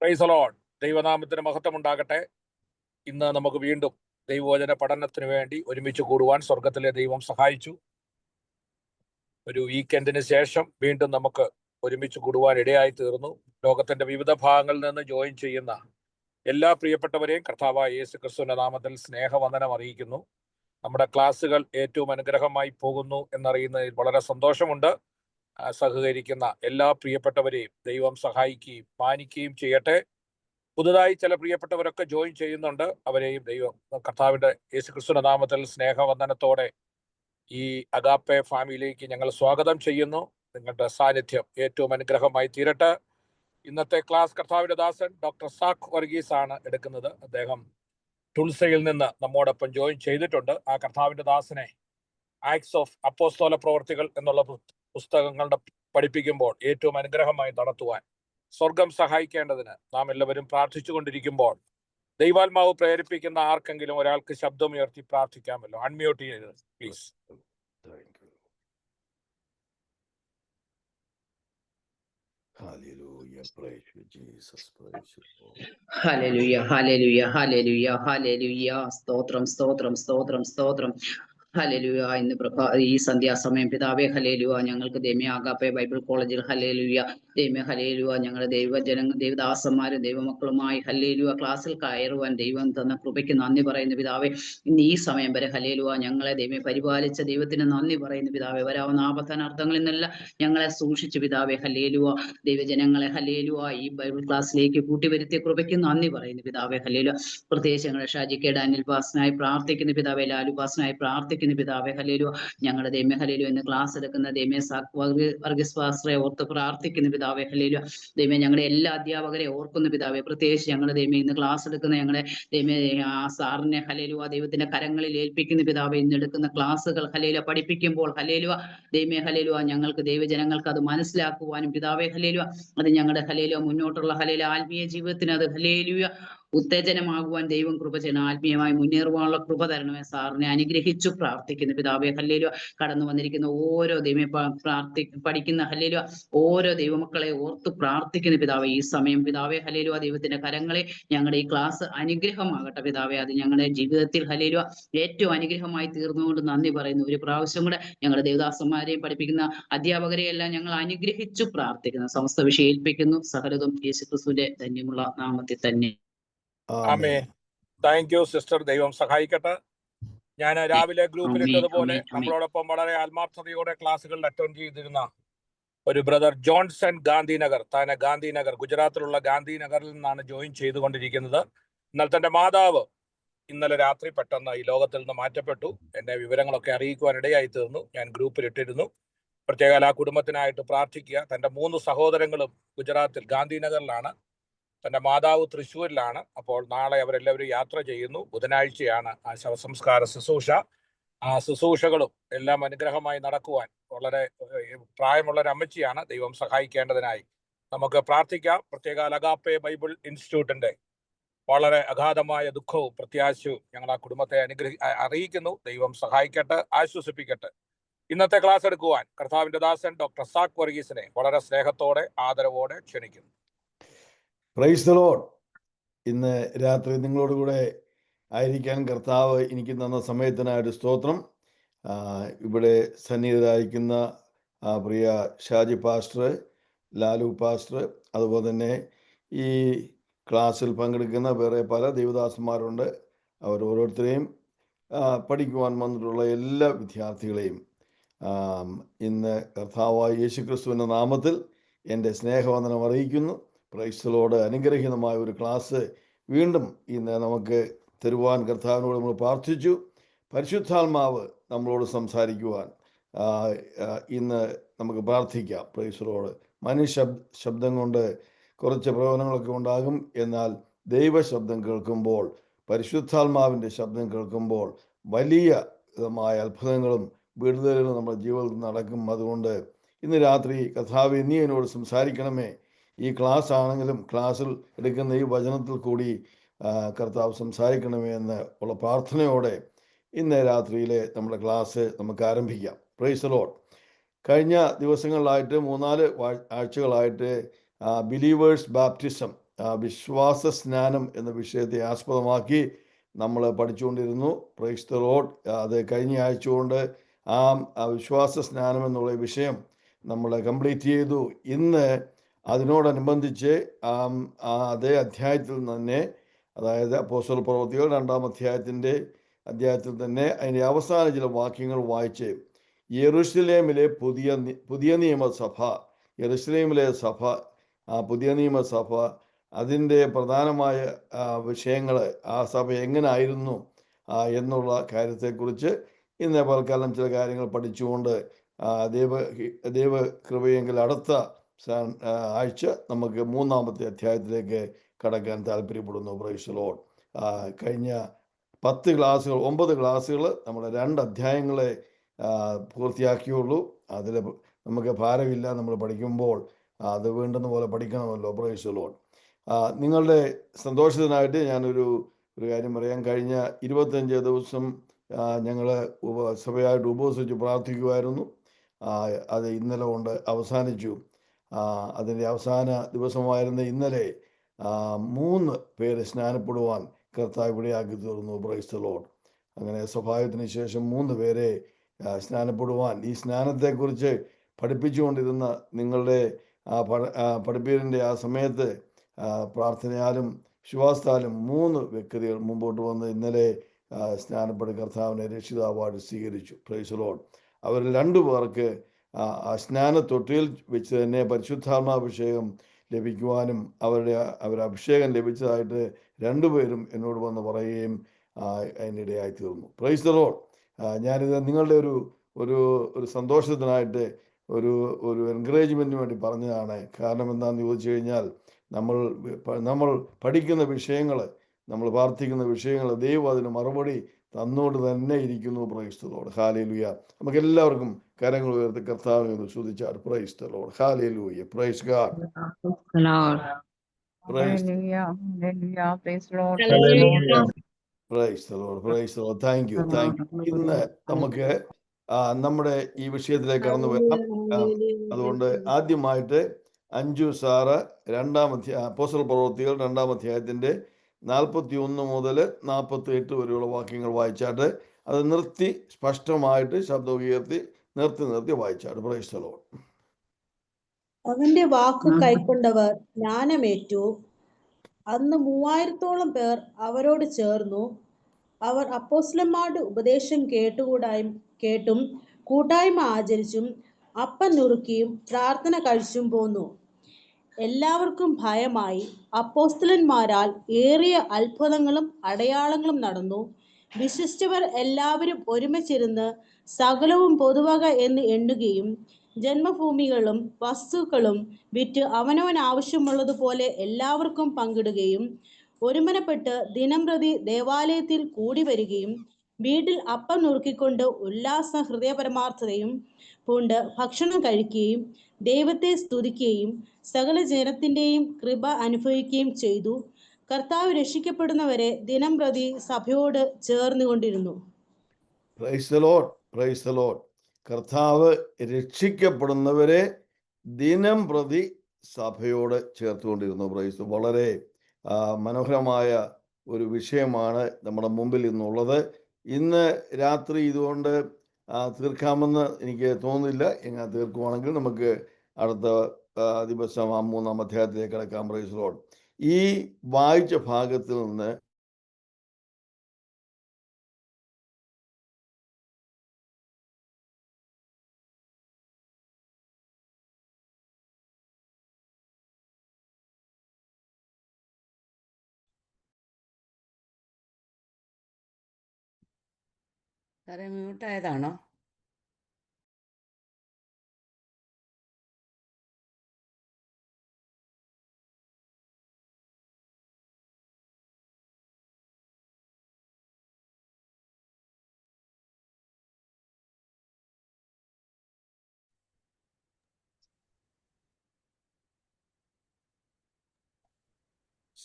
Price the Lord. ദൈവനാമത്തിന് മഹത്വം ഉണ്ടാകട്ടെ. ഇന്ന് നമുക്ക് വീണ്ടും ദൈവവചന പഠനത്തിന് വേണ്ടി ഒരുമിച്ച് കൂടുവാൻ സ്വർഗത്തിലെ ദൈവം സഹായിച്ചു. ഒരു വീക്കെൻഡിന് ശേഷം വീണ്ടും നമുക്ക് ഒരുമിച്ച് കൂടുവാൻ ഇടയായി തീർന്നു. ലോകത്തിന്റെ വിവിധ ഭാഗങ്ങളിൽ നിന്ന് ജോയിൻ ചെയ്യുന്ന എല്ലാ പ്രിയപ്പെട്ടവരെയും കർത്താവായ യേശു ക്രിസ്തുവിന്റെ നാമത്തിൽ സ്നേഹവന്ദനം അറിയിക്കുന്നു. നമ്മുടെ ക്ലാസ്സുകൾ ഏറ്റവും അനുഗ്രഹമായി പോകുന്നു എന്നറിയുന്നതിൽ വളരെ സന്തോഷമുണ്ട്. സഹകരിക്കുന്ന എല്ലാ പ്രിയപ്പെട്ടവരെയും ദൈവം സഹായിക്കുകയും മാനിക്കുകയും ചെയ്യട്ടെ. പുതുതായി ചില പ്രിയപ്പെട്ടവരൊക്കെ ജോയിൻ ചെയ്യുന്നുണ്ട്. അവരെയും ദൈവം കർത്താവിന്റെ യേശുക്രിസ്തുവിന്റെ നാമത്തിൽ സ്നേഹവന്ദനത്തോടെ ഈ അഗാപ്പെ ഫാമിലിയിലേക്ക് ഞങ്ങൾ സ്വാഗതം ചെയ്യുന്നു. നിങ്ങളുടെ സാന്നിധ്യം ഏറ്റവും അനുഗ്രഹമായി തീരട്ടെ. ഇന്നത്തെ ക്ലാസ് കർത്താവിന്റെ ദാസൻ ഡോക്ടർ സാഖ് വർഗീസ് ആണ് എടുക്കുന്നത്. അദ്ദേഹം ടുൾസയിൽ നിന്ന് നമ്മോടൊപ്പം ജോയിൻ ചെയ്തിട്ടുണ്ട്. ആ കർത്താവിന്റെ ദാസനെ ആക്ട്സ് ഓഫ് അപ്പോസ്തല പ്രവർത്തികൾ എന്നുള്ള പുസ്തകങ്ങളുടെ പഠിപ്പിക്കുമ്പോൾ ഏറ്റവും അനുഗ്രഹമായി നടത്തുവാൻ സ്വർഗം സഹായിക്കേണ്ടതിന് നാം എല്ലാവരും പ്രാർത്ഥിച്ചുകൊണ്ടിരിക്കുമ്പോൾ ദൈവാത്മാവ് പ്രേരിപ്പിക്കുന്ന ആർക്കെങ്കിലും ഒരാൾക്ക് ശബ്ദമുയർത്തി പ്രാർത്ഥിക്കാമല്ലോ. അൺമ്യൂട്ട് ചെയ്ത് please. Hallelujah, praise you, Jesus, praise you, Lord. Hallelujah, hallelujah, hallelujah, hallelujah. സ്തോത്രം സ്തോത്രം സ്തോത്രം സ്തോത്രം. ഹല്ലേലൂയ. ഇന്ന് ഈ സന്ധ്യാസമയം പിതാവേ ഹല്ലേലൂയ, ഞങ്ങൾക്ക് ദൈവമേ അഗാപ്പെ ബൈബിൾ കോളേജിൽ ഹല്ലേലൂയ ദൈവമേ ഹല്ലേലൂയ, ഞങ്ങളുടെ ദൈവദാസന്മാരും ദൈവമക്കളുമായി ഹല്ലേലൂയ ക്ലാസ്സിൽ കയറുവാൻ ദൈവം തന്ന കൃപയ്ക്ക് നന്ദി പറയുന്നു പിതാവേ. ഇന്ന് ഈ സമയം വരെ ഹല്ലേലൂയ ഞങ്ങളെ ദൈവമേ പരിപാലിച്ച ദൈവത്തിന് നന്ദി പറയുന്നു പിതാവേ. വരാവുന്ന ആപത്താനർത്ഥങ്ങളിൽ നിന്നെല്ലാം ഞങ്ങളെ സൂക്ഷിച്ചു പിതാവേ ഹല്ലേലൂയ. ദൈവജനങ്ങളെ ഹല്ലേലൂയ ഈ ബൈബിൾ ക്ലാസ്സിലേക്ക് കൂട്ടിവരുത്തിയ കൃപയ്ക്ക് നന്ദി പറയുന്നു പിതാവേ ഹല്ലേലൂയ. പ്രത്യേകിച്ച് ഞങ്ങളുടെ ഷാജി കെ ഡാനിൽ പാസ്റ്ററിനായി പ്രാർത്ഥിക്കുന്നു പിതാവേ. ലാലു പാസ്റ്ററിനായി പ്രാർത്ഥിക്കുന്നു പിതാവേ ഹല്ലേലൂയ. ഞങ്ങളുടെ ദൈവമേ ഹല്ലേലൂയ ഇന്ന് ക്ലാസ് എടുക്കുന്ന ദൈവമേ വർഗീസ് പാസ്റ്ററെ ഓർത്ത് പ്രാർത്ഥിക്കുന്നു പിതാവേ ഹല്ലേലൂയ. ദൈവമേ ഞങ്ങളുടെ എല്ലാ അധ്യാപകരെ ഓർക്കുന്നു പിതാവേ. പ്രത്യേകിച്ച് ഞങ്ങളുടെ ദൈവമേ ഇന്ന് ക്ലാസ് എടുക്കുന്ന ഞങ്ങളുടെ ദൈവമേ ആ സാറിനെ ഹല്ലേലൂയ ദൈവത്തിന്റെ കരങ്ങളിൽ ഏൽപ്പിക്കുന്നു പിതാവേ. ഇന്ന് എടുക്കുന്ന ക്ലാസ്സുകൾ ഹല്ലേലൂയ പഠിപ്പിക്കുമ്പോൾ ഹല്ലേലൂയ ദൈവമേ ഹല്ലേലൂയ ഞങ്ങൾക്ക് ദൈവജനങ്ങൾക്ക് അത് മനസ്സിലാക്കുവാനും പിതാവേ ഹല്ലേലൂയ അത് ഞങ്ങളുടെ ഹല്ലേലൂയ മുന്നോട്ടുള്ള ഹല്ലേലൂയ ആത്മീയ ജീവിതത്തിന് അത് ഹല്ലേലൂയ ഉത്തേജനമാകുവാൻ ദൈവം കൃപ ചെയ്യണം. ആത്മീയമായി മുന്നേറുവാനുള്ള കൃപ തരണമേ. സാറിനെ അനുഗ്രഹിച്ചു പ്രാർത്ഥിക്കുന്നു പിതാവേ ഹല്ലേലൂയ. കടന്നു വന്നിരിക്കുന്ന ഓരോ ദൈവമേ പഠിക്കുന്ന ഹല്ലേലൂയ ഓരോ ദൈവമക്കളെ ഓർത്ത് പ്രാർത്ഥിക്കുന്നു പിതാവേ. ഈ സമയം പിതാവേ ഹല്ലേലൂയ ദൈവത്തിന്റെ കരങ്ങളെ ഞങ്ങളുടെ ഈ ക്ലാസ് അനുഗ്രഹമാകട്ടെ പിതാവേ. അത് ഞങ്ങളുടെ ജീവിതത്തിൽ ഹല്ലേലൂയ ഏറ്റവും അനുഗ്രഹമായി തീർന്നുകൊണ്ട് നന്ദി പറയുന്നു. ഒരു പ്രാവശ്യം കൂടെ ഞങ്ങളുടെ ദേവദാസന്മാരെയും പഠിപ്പിക്കുന്ന അധ്യാപകരെയെല്ലാം ഞങ്ങൾ അനുഗ്രഹിച്ചു പ്രാർത്ഥിക്കുന്നു. സമസ്ത വിഷയം ഏൽപ്പിക്കുന്നു. സകലതും യേശുക്രിസ്തുവിന്റെ ധന്യമുള്ള നാമത്തിൽ തന്നെ. ആമേൻ. Thank you sister. ദൈവം സഹായിക്കട്ടെ. ഞാൻ രാവിലെ ഗ്രൂപ്പിലിട്ടതുപോലെ നമ്മളോടൊപ്പം വളരെ ആത്മാർത്ഥതയോടെ ക്ലാസ്സുകളിൽ അറ്റൻഡ് ചെയ്തിരുന്ന ഒരു ബ്രദർ ജോൺസൺ ഗാന്ധിനഗർ, താനെ ഗാന്ധിനഗർ ഗുജറാത്തിലുള്ള ഗാന്ധിനഗറിൽ നിന്നാണ് ജോയിൻ ചെയ്തുകൊണ്ടിരിക്കുന്നത്. എന്നാൽ തന്റെ മാതാവ് ഇന്നലെ രാത്രി പെട്ടെന്ന് ഈ ലോകത്തിൽ നിന്ന് മാറ്റപ്പെട്ടു. എന്നെ വിവരങ്ങളൊക്കെ അറിയിക്കുവാൻ ഇടയായി തീർന്നു. ഞാൻ ഗ്രൂപ്പിലിട്ടിരുന്നു. പ്രത്യേക ആ കുടുംബത്തിനായിട്ട് പ്രാർത്ഥിക്കുക. തന്റെ 3 സഹോദരങ്ങളും ഗുജറാത്തിൽ ഗാന്ധിനഗറിലാണ്. തന്റെ മാതാവ് തൃശ്ശൂരിലാണ്. അപ്പോൾ നാളെ അവരെല്ലാവരും യാത്ര ചെയ്യുന്നു. ബുധനാഴ്ചയാണ് ആ ശവസംസ്കാര ശുശ്രൂഷ. ആ ശുശ്രൂഷകളും എല്ലാം അനുഗ്രഹമായി നടക്കുവാൻ വളരെ പ്രായമുള്ള ഒരു അമ്മച്ചിയാണ്. ദൈവം സഹായിക്കേണ്ടതിനായി നമുക്ക് പ്രാർത്ഥിക്കാം. പ്രത്യേക അഗാപ്പെ ബൈബിൾ ഇൻസ്റ്റിറ്റ്യൂട്ടിന്റെ വളരെ അഗാധമായ ദുഃഖവും പ്രത്യാശയും ഞങ്ങൾ ആ കുടുംബത്തെ അറിയിക്കുന്നു. ദൈവം സഹായിക്കട്ടെ, ആശ്വസിപ്പിക്കട്ടെ. ഇന്നത്തെ ക്ലാസ് എടുക്കുവാൻ കർത്താവിന്റെ ദാസൻ ഡോക്ടർ സാഖ് വർഗീസിനെ വളരെ സ്നേഹത്തോടെ ആദരവോടെ ക്ഷണിക്കുന്നു. Price the Lord. ഇന്ന് രാത്രി നിങ്ങളോട് കൂടെ ആയിരിക്കാൻ കർത്താവ് എനിക്ക് തന്ന സമയത്തിനായൊരു സ്തോത്രം. ഇവിടെ സന്നിഹിതരായിരിക്കുന്ന പ്രിയ ഷാജി പാസ്റ്റർ, ലാലു പാസ്റ്റർ, അതുപോലെ തന്നെ ഈ ക്ലാസ്സിൽ പങ്കെടുക്കുന്ന വേറെ പല ദൈവദാസന്മാരുണ്ട്. അവർ ഓരോരുത്തരെയും പഠിക്കുവാൻ വന്നിട്ടുള്ള എല്ലാ വിദ്യാർത്ഥികളെയും ഇന്ന് കർത്താവായ യേശുക്രിസ്തുവിൻ്റെ നാമത്തിൽ എൻ്റെ സ്നേഹവന്ദനം അറിയിക്കുന്നു. Price the Lord. അനുഗ്രഹീതമായ ഒരു ക്ലാസ് വീണ്ടും ഇന്ന് നമുക്ക് തരുവാൻ കർത്താവിനോട് നമ്മൾ പ്രാർത്ഥിച്ചു. പരിശുദ്ധാത്മാവ് നമ്മളോട് സംസാരിക്കുവാൻ ഇന്ന് നമുക്ക് പ്രാർത്ഥിക്കാം. Price the Lord. ശബ്ദം കൊണ്ട് കുറച്ച് പ്രയോജനങ്ങളൊക്കെ ഉണ്ടാകും. എന്നാൽ ദൈവശബ്ദം കേൾക്കുമ്പോൾ, പരിശുദ്ധാത്മാവിൻ്റെ ശബ്ദം കേൾക്കുമ്പോൾ വലിയ വിധമായ അത്ഭുതങ്ങളും വിടുതലുകളും നമ്മുടെ ജീവിതത്തിൽ നടക്കും. അതുകൊണ്ട് ഇന്ന് രാത്രി കർത്താവേ നീ എന്നോട് സംസാരിക്കണമേ. ഈ ക്ലാസ് ആണെങ്കിലും ക്ലാസ്സിൽ എടുക്കുന്ന ഈ വചനത്തിൽ കൂടി കർത്താവ് സംസാരിക്കണമേ എന്ന് ഉള്ള പ്രാർത്ഥനയോടെ ഇന്ന് രാത്രിയിലെ നമ്മുടെ ക്ലാസ് നമുക്ക് ആരംഭിക്കാം. Price the Lord. കഴിഞ്ഞ ദിവസങ്ങളിലായിട്ട് 3-4 ആഴ്ചകളായിട്ട് ബിലീവേഴ്സ് ബാപ്റ്റിസം വിശ്വാസ സ്നാനം എന്ന വിഷയത്തെ ആസ്പദമാക്കി നമ്മൾ പഠിച്ചുകൊണ്ടിരുന്നു. Price the Lord. അത് കഴിഞ്ഞ ആഴ്ച കൊണ്ട് ആ വിശ്വാസ സ്നാനം എന്നുള്ള വിഷയം നമ്മൾ കംപ്ലീറ്റ് ചെയ്തു. ഇന്ന് അതിനോടനുബന്ധിച്ച് അതേ അധ്യായത്തിൽ തന്നെ, അതായത് അപ്പോസ്തല പ്രവൃത്തികൾ 2-ാം അധ്യായത്തിൽ തന്നെ അതിൻ്റെ അവസാന ചില വാക്യങ്ങൾ വായിച്ച് യെരുശലേമിലെ പുതിയ നിയമസഭ, യെരുശലേമിലെ സഭ, പുതിയ നിയമസഭ, അതിൻ്റെ പ്രധാനമായ വിഷയങ്ങൾ, ആ സഭ എങ്ങനായിരുന്നു എന്നുള്ള കാര്യത്തെക്കുറിച്ച് ഇന്ന് പൽക്കാലം ചില കാര്യങ്ങൾ പഠിച്ചുകൊണ്ട് ദൈവ കൃപയെങ്കിൽ അടുത്ത ആഴ്ച നമുക്ക് 3-ാമത്തെ അധ്യായത്തിലേക്ക് കടക്കാൻ താല്പര്യപ്പെടുന്നു. Price the Lord. കഴിഞ്ഞ 9 ക്ലാസ്സുകൾ നമ്മൾ 2 അധ്യായങ്ങളെ പൂർത്തിയാക്കിയുള്ളൂ. അതിൽ നമുക്ക് ഭാരമില്ല. നമ്മൾ പഠിക്കുമ്പോൾ അത് വേണ്ടുന്ന പോലെ പഠിക്കണമല്ലോ. Price the Lord. നിങ്ങളുടെ സന്തോഷത്തിനായിട്ട് ഞാനൊരു കാര്യം പറയാം. കഴിഞ്ഞ 25 ദിവസം ഞങ്ങൾ സഭയായിട്ട് ഉപവസിച്ച് പ്രാർത്ഥിക്കുമായിരുന്നു. അത് ഇന്നലെ കൊണ്ട് അവസാനിച്ചു. അതിൻ്റെ അവസാന ദിവസമായിരുന്ന ഇന്നലെ 3 പേര് സ്നാനപ്പെടുവാൻ കർത്താവ് ഇവിടെയാക്കി തീർന്നു. Price the Lord. അങ്ങനെ സ്വഭാവത്തിന് ശേഷം 3 പേരെ സ്നാനപ്പെടുവാൻ, ഈ സ്നാനത്തെക്കുറിച്ച് പഠിപ്പിച്ചുകൊണ്ടിരുന്ന നിങ്ങളുടെ പഠിപ്പീരിൻ്റെ ആ സമയത്ത് പ്രാർത്ഥനയാലും വിശ്വാസത്താലും 3 വ്യക്തികൾ മുമ്പോട്ട് വന്ന് ഇന്നലെ സ്നാനപ്പെട്ട് കർത്താവിനെ രക്ഷിതാവായിട്ട് സ്വീകരിച്ചു. Price the Lord. അവർ 2 പേർക്ക് സ്നാനത്തൊട്ടിയിൽ വെച്ച് തന്നെ പരിശുദ്ധാത്മാഭിഷേകം ലഭിക്കുവാനും അവർ അഭിഷേകം ലഭിച്ചതായിട്ട് 2 പേരും എന്നോട് വന്ന് പറയുകയും അതിനിടയായി തീർന്നു. Price the Lord. ഞാനിത് നിങ്ങളുടെ ഒരു സന്തോഷത്തിനായിട്ട് ഒരു എൻകറേജ്മെൻറ്റിന് വേണ്ടി പറഞ്ഞതാണ്. കാരണം എന്താണെന്ന് ചോദിച്ചു കഴിഞ്ഞാൽ, നമ്മൾ പഠിക്കുന്ന വിഷയങ്ങൾ, നമ്മൾ പ്രാർത്ഥിക്കുന്ന വിഷയങ്ങൾ ദൈവം അതിന് മറുപടി തന്നുകൊണ്ട് തന്നെ ഇരിക്കുന്നു. Praise the Lord. ഹല്ലേലൂയ. നമുക്ക് എല്ലാവർക്കും കരങ്ങൾ ഉയർത്തി കർത്താവിനെ സ്തുതിച്ചാൽ. Praise the Lord. ഹല്ലേലൂയ. Praise God. Praise the Lord. Praise the Lord. Thank you. ഇന്ന് നമുക്ക് നമ്മുടെ ഈ വിഷയത്തിലേക്ക് കടന്നു വരാം. അതുകൊണ്ട് ആദ്യമായിട്ട് അഞ്ജു സാറ് അപ്പോസ്തല പ്രവൃത്തികൾ 2-ാം അധ്യായത്തിൻ്റെ 41 മുതൽ 48 വരെയുള്ള വാക്യങ്ങൾ വായിച്ചാട്ട് അത് നിർത്തി സ്പഷ്ടമായിട്ട് ശബ്ദം ഉയർത്തി നിർത്തി വായിച്ചാട്ട്. Praise the Lord. അവന്റെ വാക്ക് കൈക്കൊണ്ടവർ ജ്ഞാനമേറ്റു. അന്ന് 3000-ഓളം പേർ അവരോട് ചേർന്നു. അവർ അപ്പോസ്തലന്മാരുടെ ഉപദേശം കേട്ടും കൂട്ടായ്മ ആചരിച്ചും അപ്പം നുറുക്കിയും പ്രാർത്ഥന കഴിച്ചും പോന്നു. എല്ലാവർക്കും ഭയമായി. അപ്പോസ്തലന്മാരാൽ ഏറിയ അത്ഭുതങ്ങളും അടയാളങ്ങളും നടന്നു. വിശ്വസിച്ചവർ എല്ലാവരും ഒരുമിച്ചിരുന്ന് സകലവും പൊതുവക എന്ന് എണ്ണുകയും ജന്മഭൂമികളും വസ്തുക്കളും വിറ്റ് അവനവൻ ആവശ്യമുള്ളതുപോലെ എല്ലാവർക്കും പങ്കിടുകയും ഒരുമനപ്പെട്ട് ദിനംപ്രതി ദേവാലയത്തിൽ കൂടി വരികയും വീട്ടിൽ അപ്പം നുറുക്കിക്കൊണ്ട് ഉല്ലാസ ഹൃദയപരമാർത്ഥതയും പൂണ്ട് ഭക്ഷണം കഴിക്കുകയും ദൈവത്തെ സ്തുതിക്കുകയും സകല ജനത്തിൻ്റെയും കൃപ അനുഭവിക്കുകയും ചെയ്തു. കർത്താവ് രക്ഷിക്കപ്പെടുന്നവരെ ദിനംപ്രതി സഭയോട് ചേർന്നുകൊണ്ടിരുന്നു. Praise the Lord. Praise the Lord. കർത്താവ് രക്ഷിക്കപ്പെടുന്നവരെ ദിനം പ്രതി സഭയോട് ചേർത്തുകൊണ്ടിരുന്നു. പ്രൈസ്. വളരെ മനോഹരമായ ഒരു വിഷയമാണ് നമ്മുടെ മുമ്പിൽ ഇന്നുള്ളത്. ഇന്ന് രാത്രി ഇതുകൊണ്ട് തീർക്കാമെന്ന് എനിക്ക് തോന്നുന്നില്ല. എങ്ങനെ തീർക്കുവാണെങ്കിൽ നമുക്ക് അടുത്ത ദിവസം 3-ാം അധ്യായത്തിലേക്ക് കിടക്കാം. Price the Lord. ഈ വായിച്ച ഭാഗത്തിൽ നിന്ന് സാറേ മ്യൂട്ടായതാണോ?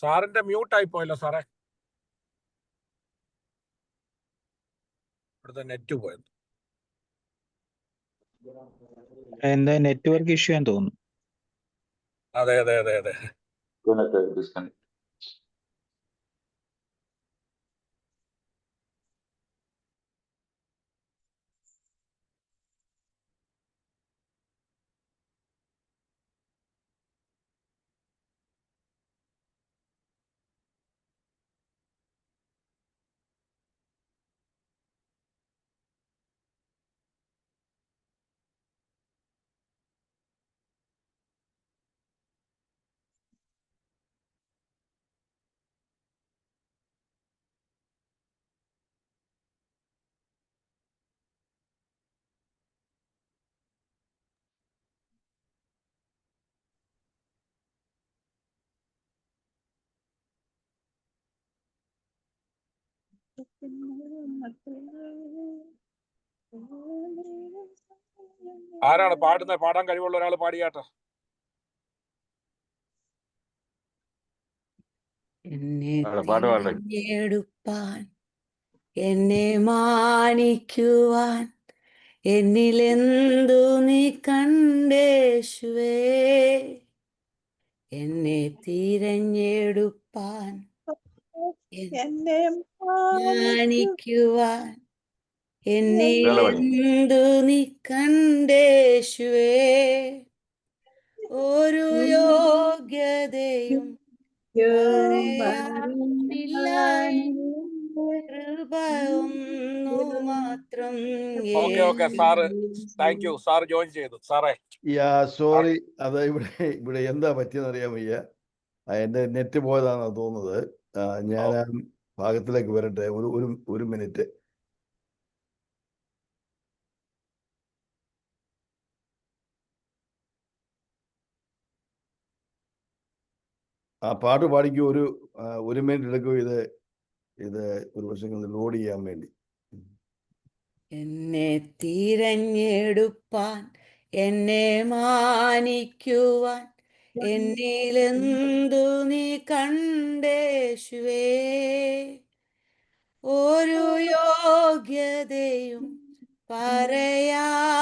സാറിന്റെ മ്യൂട്ടായി പോയല്ലോ സാറേ. ഇവിടുത്തെ നെറ്റ് പോയത്. എന്താ നെറ്റ്വർക്ക് ഇഷ്യൂ എന്ന് തോന്നുന്നു. അതെ. disconnect. ആരാണ് പാടുന്നത്? പാടാൻ കഴിവുള്ള ഒരാൾ പാടിയാട്ടെ. എന്നെ പാട്ട് പാടേ. തിരഞ്ഞെടുപ്പാൻ, എന്നെ മാനിക്കുവാൻ, എന്നിലെന്തു നീ കണ്ടേശുവേ. എന്നെ തിരഞ്ഞെടുപ്പാൻ, എന്നെ മാനിക്കുവാൻ, എന്നെ എന്നിലെന്തു നീ കണ്ടേശുവേ. ഒരു യോഗ്യതയും പറയാനില്ലായി, കൃപയൊന്നു മാത്രം okay sir, thank you. Sir join ചെയ്തു. സാറേ, സോറി, അത് ഇവിടെ എന്താ പറ്റിയെന്ന് അറിയാൻ വയ്യ. എൻ്റെ നെറ്റ് പോയതാണെന്ന് തോന്നുന്നത്. ഞാൻ ആ ഭാഗത്തിലേക്ക് വരട്ടെ. ഒരു മിനിറ്റ്. ആ പാട്ട് പാടിക്കൂ. ഒരു മിനിറ്റ് എടുക്കൂ. ഇത് ഒരു വർഷം ലോഡ് ചെയ്യാൻ വേണ്ടി. എന്നെ തിരഞ്ഞെടുപ്പാൻ, എന്നെ മാനിക്കുവാൻ, എന്നിലെന്തു നീ കണ്ടേശുവേ. ഒരു യോഗ്യതയും പറയാനില്ലായേ,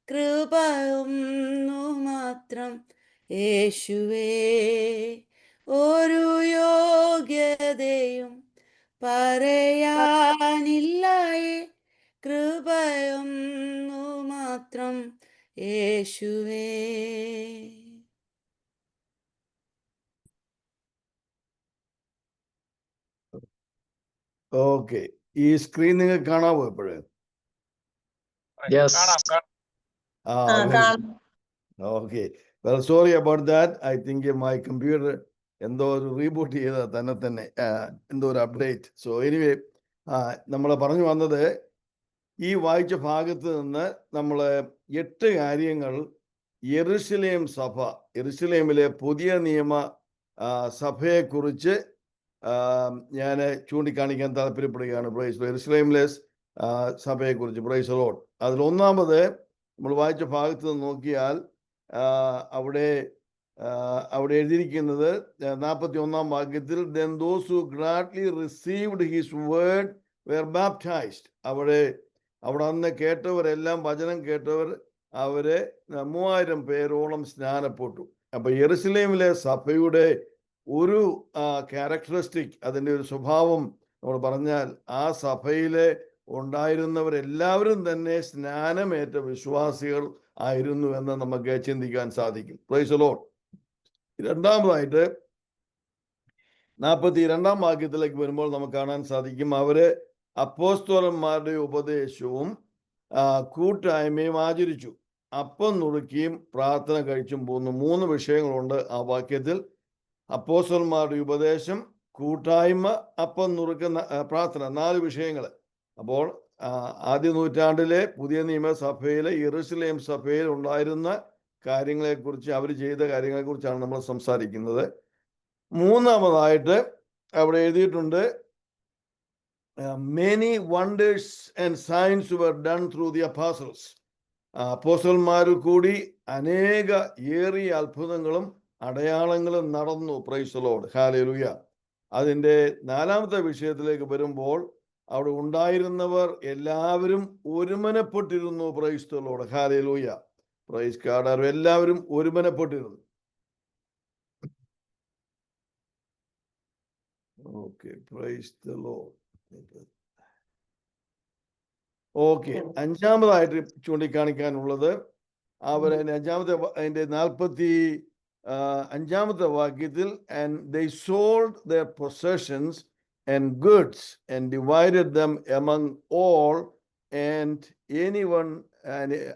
കൃപയൊന്നു മാത്രം യേശുവേ. ഒരു യോഗ്യതയും പറയാനില്ലായേ, കൃപയൊന്നു മാത്രം യേശുവേ. ഓക്കെ, ഈ സ്ക്രീൻ നിങ്ങൾക്ക് കാണാമോ ഇപ്പോഴേ? കാണാം. Okay, well sorry about that. I think my computer എന്തോ ഒരു റീബൂട്ട് ചെയ്ത തന്നെ എന്തോ ഒരു അപ്ഡേറ്റ്. സോ എനിവേ, നമ്മൾ പറഞ്ഞു വന്നത്, ഈ വായിച്ച ഭാഗത്ത് നിന്ന് നമ്മൾ 8 കാര്യങ്ങൾ യെരുശലേം സഭ, യെരുശലേമിലെ പുതിയ നിയമ സഭയെക്കുറിച്ച് ഞാൻ ചൂണ്ടിക്കാണിക്കാൻ താല്പര്യപ്പെടുകയാണ്. യെരുശലേമിലെ സഭയെക്കുറിച്ച്. Praise the Lord. അതിലൊന്നാമത് നമ്മൾ വായിച്ച ഭാഗത്ത് നിന്ന് നോക്കിയാൽ അവിടെ എഴുതിയിരിക്കുന്നത് 41-ാം വാക്യത്തിൽ, then those who gladly received his word were baptized. അവിടെ അന്ന് കേട്ടവരെല്ലാം, വചനം കേട്ടവർ, അവര് 3000 പേരോളം സ്നാനപ്പെട്ടു. അപ്പൊ യെരുശലേമിലെ സഭയുടെ ഒരു ക്യാരക്ടറിസ്റ്റിക്, അതിൻ്റെ ഒരു സ്വഭാവം നമ്മൾ പറഞ്ഞാൽ, ആ സഭയിലെ ഉണ്ടായിരുന്നവരെല്ലാവരും തന്നെ സ്നാനമേറ്റ വിശ്വാസികൾ ആയിരുന്നു എന്ന് നമുക്ക് ചിന്തിക്കാൻ സാധിക്കും. Price the Lord. രണ്ടാമതായിട്ട് 42-ാം വാക്യത്തിലേക്ക് വരുമ്പോൾ നമുക്ക് കാണാൻ സാധിക്കും, അവര് അപ്പോസ്തലന്മാരുടെ ഉപദേശവും കൂട്ടായ്മയും ആചരിച്ചു, അപ്പം നുറുക്കിയും പ്രാർത്ഥന കഴിച്ചും പോകുന്നു. 3 വിഷയങ്ങളുണ്ട് ആ വാക്യത്തിൽ. അപ്പോസ്തലന്മാരുടെ ഉപദേശം, കൂട്ടായ്മ, അപ്പം നുറുക്കുന്ന പ്രാർത്ഥന, 4 വിഷയങ്ങൾ. അപ്പോൾ ആദ്യ നൂറ്റാണ്ടിലെ പുതിയ നിയമസഭയിലെ യെരുശലേം സഭയിൽ ഉണ്ടായിരുന്ന കാര്യങ്ങളെക്കുറിച്ച്, അവർ ചെയ്ത കാര്യങ്ങളെക്കുറിച്ചാണ് നമ്മൾ സംസാരിക്കുന്നത്. മൂന്നാമതായിട്ട് അവിടെ എഴുതിയിട്ടുണ്ട്, many wonders and signs were done through the apostles. അപ്പോസ്തലന്മാരിൽ കൂടി ഏറിയ അത്ഭുതങ്ങളും അടയാളങ്ങളും നടന്നു. Praise the Lord. ഹല്ലേലൂയ. അതിൻ്റെ 4-ാമത്തെ വിഷയത്തിലേക്ക് വരുമ്പോൾ, അവിടെ ഉണ്ടായിരുന്നവർ എല്ലാവരും ഒരുമനപ്പെട്ടിരുന്നു. Praise the Lord. ഹല്ലേലൂയ. Praise God. എല്ലാവരും ഒരുമനപ്പെട്ടിരുന്നു. Okay, praise the Lord. Okay, അഞ്ചാമതായിട്ട് ചൂണ്ടിക്കാണിക്കാനുള്ളത് അതിന്റെ 45 വാക്യത്തിൽ, and they sold their possessions and goods and divided them among all and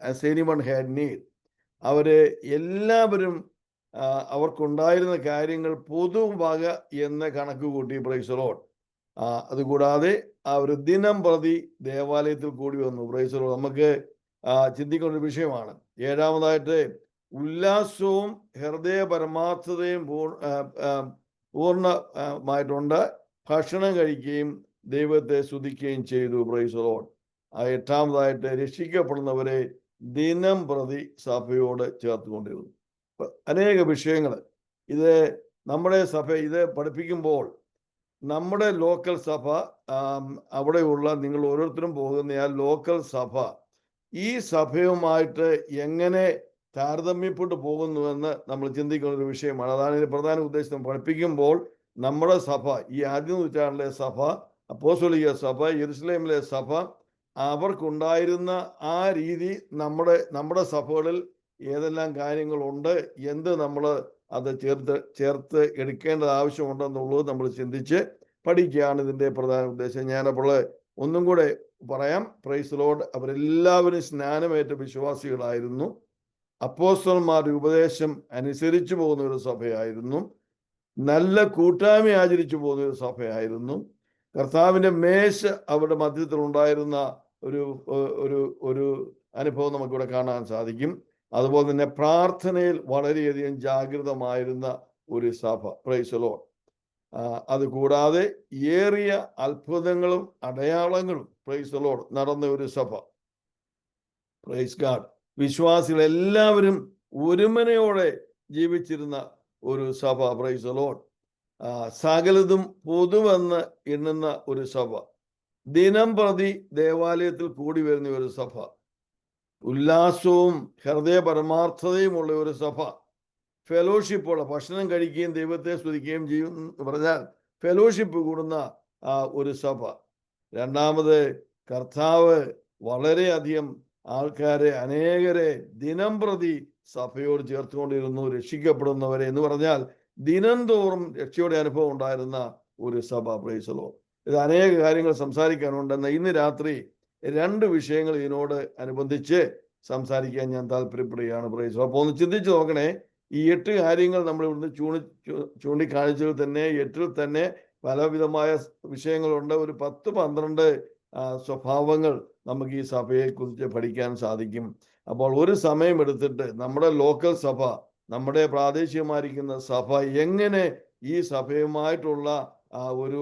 as anyone had need. അവര് എല്ലാവരും അവർക്കുണ്ടായിരുന്ന കാര്യങ്ങൾ പൊതുവക എന്ന് കണക്ക് കൂട്ടി. Price the Lord. അതുകൂടാതെ അവർ ദിനം പ്രതി ദേവാലയത്തിൽ കൂടി വന്നു. Price the Lord. നമുക്ക് ചിന്തിക്കുന്ന ഒരു വിഷയമാണ്. ഏഴാമതായിട്ട്, ഉല്ലാസവും ഹൃദയ പരമാർത്ഥതയും പൂർണ്ണമായിട്ടുണ്ട്. ഭക്ഷണം കഴിക്കുകയും ദൈവത്തെ സ്തുതിക്കുകയും ചെയ്തു. Praise the Lord. എട്ടാമതായിട്ട്, രക്ഷിക്കപ്പെടുന്നവരെ ദിനം പ്രതി സഭയോട് ചേർത്തുകൊണ്ടിരുന്നു. അനേക വിഷയങ്ങൾ ഇത് നമ്മുടെ സഭ ഇത് പഠിപ്പിക്കുമ്പോൾ നമ്മുടെ ലോക്കൽ സഭ, അവിടെയുള്ള നിങ്ങൾ ഓരോരുത്തരും പോകുന്ന ആ ലോക്കൽ സഭ ഈ സഭയുമായിട്ട് എങ്ങനെ താരതമ്യപ്പെട്ടു പോകുന്നുവെന്ന് നമ്മൾ ചിന്തിക്കുന്ന ഒരു വിഷയമാണ്. അതാണ് ഇതിന്റെ പ്രധാന ഉദ്ദേശം. പഠിപ്പിക്കുമ്പോൾ നമ്മുടെ സഭ, ഈ ആദ്യ നൂറ്റാണ്ടിലെ സഭ, അപ്പോസ്തലിക സഭ, യെരുശലേമിലെ സഭ, അവർക്കുണ്ടായിരുന്ന ആ രീതി നമ്മുടെ സഭകളിൽ ഏതെല്ലാം കാര്യങ്ങളുണ്ട്, എന്ത് നമ്മൾ അത് ചേർത്ത് എടുക്കേണ്ടത് ആവശ്യമുണ്ടെന്നുള്ളത് നമ്മൾ ചിന്തിച്ച് പഠിക്കുകയാണ് ഇതിന്റെ പ്രധാന ഉദ്ദേശം. ഞാനപ്പോൾ ഒന്നും കൂടെ പറയാം. Price the Lord. അവരെല്ലാവരും സ്നാനമേറ്റ വിശ്വാസികളായിരുന്നു. അപ്പോസ്തലന്മാരുടെ ഉപദേശം അനുസരിച്ചു പോകുന്ന ഒരു സഭയായിരുന്നു. നല്ല കൂട്ടായ്മ ആചരിച്ചു പോകുന്ന ഒരു സഭയായിരുന്നു. കർത്താവിന്റെ മേശ അവരുടെ മധ്യത്തിൽ ഉണ്ടായിരുന്ന ഒരു അനുഭവം നമുക്കിവിടെ കാണാൻ സാധിക്കും. അതുപോലെ തന്നെ പ്രാർത്ഥനയിൽ വളരെയധികം ജാഗ്രതമായിരുന്ന ഒരു സഭ. Price the Lord. അതുകൂടാതെ ഏറിയ അത്ഭുതങ്ങളും അടയാളങ്ങളും പ്രൈസ് ദി ലോർഡ് നടന്ന ഒരു സഭ. Praise God. വിശ്വാസികൾ എല്ലാവരും ഒരുമനയോടെ ജീവിച്ചിരുന്ന ഒരു സഭ. Price the Lord. സകലതും പൊതുവെന്ന് എണ്ണുന്ന ഒരു സഭ. ദിനം പ്രതി ദേവാലയത്തിൽ കൂടി വരുന്ന ഒരു സഭ. ഉല്ലാസവും ഹൃദയ പരമാർത്ഥതയുമുള്ള ഒരു സഭ. ഫെലോഷിപ്പുള്ള, ഭക്ഷണം കഴിക്കുകയും ദൈവത്തെ സ്തുതിക്കുകയും ചെയ്യും എന്ന് പറഞ്ഞാൽ ഫെലോഷിപ്പ് കൂടുന്ന ഒരു സഭ. രണ്ടാമത്, കർത്താവ് വളരെയധികം ആൾക്കാരെ, അനേകരെ ദിനം പ്രതി സഭയോട് ചേർത്തുകൊണ്ടിരുന്നു. രക്ഷിക്കപ്പെടുന്നവരെ എന്ന് പറഞ്ഞാൽ ദിനം തോറും രക്ഷയുടെ അനുഭവം ഉണ്ടായിരുന്ന ഒരു സഭ. Price the Lord. ഇത് അനേക കാര്യങ്ങൾ സംസാരിക്കാനുണ്ടെന്ന് ഇന്ന് രാത്രി 2 വിഷയങ്ങൾ ഇതിനോട് അനുബന്ധിച്ച് സംസാരിക്കാൻ ഞാൻ താല്പര്യപ്പെടുകയാണ്. Price the Lord. അപ്പോൾ ഒന്ന് ചിന്തിച്ച് നോക്കണേ. ഈ 8 കാര്യങ്ങൾ നമ്മൾ ഇവിടുന്ന് ചൂണ്ടിക്കാണിച്ചതിൽ തന്നെ 8ൽ തന്നെ പലവിധമായ വിഷയങ്ങളുണ്ട്. ഒരു 10-12 സ്വഭാവങ്ങൾ നമുക്ക് ഈ സഭയെ കുറിച്ച് പഠിക്കാൻ സാധിക്കും. അപ്പോൾ ഒരു സമയം എടുത്തിട്ട് നമ്മുടെ ലോക്കൽ സഭ, നമ്മുടെ പ്രാദേശികമായിരിക്കുന്ന സഭ എങ്ങനെ ഈ സഭയുമായിട്ടുള്ള ഒരു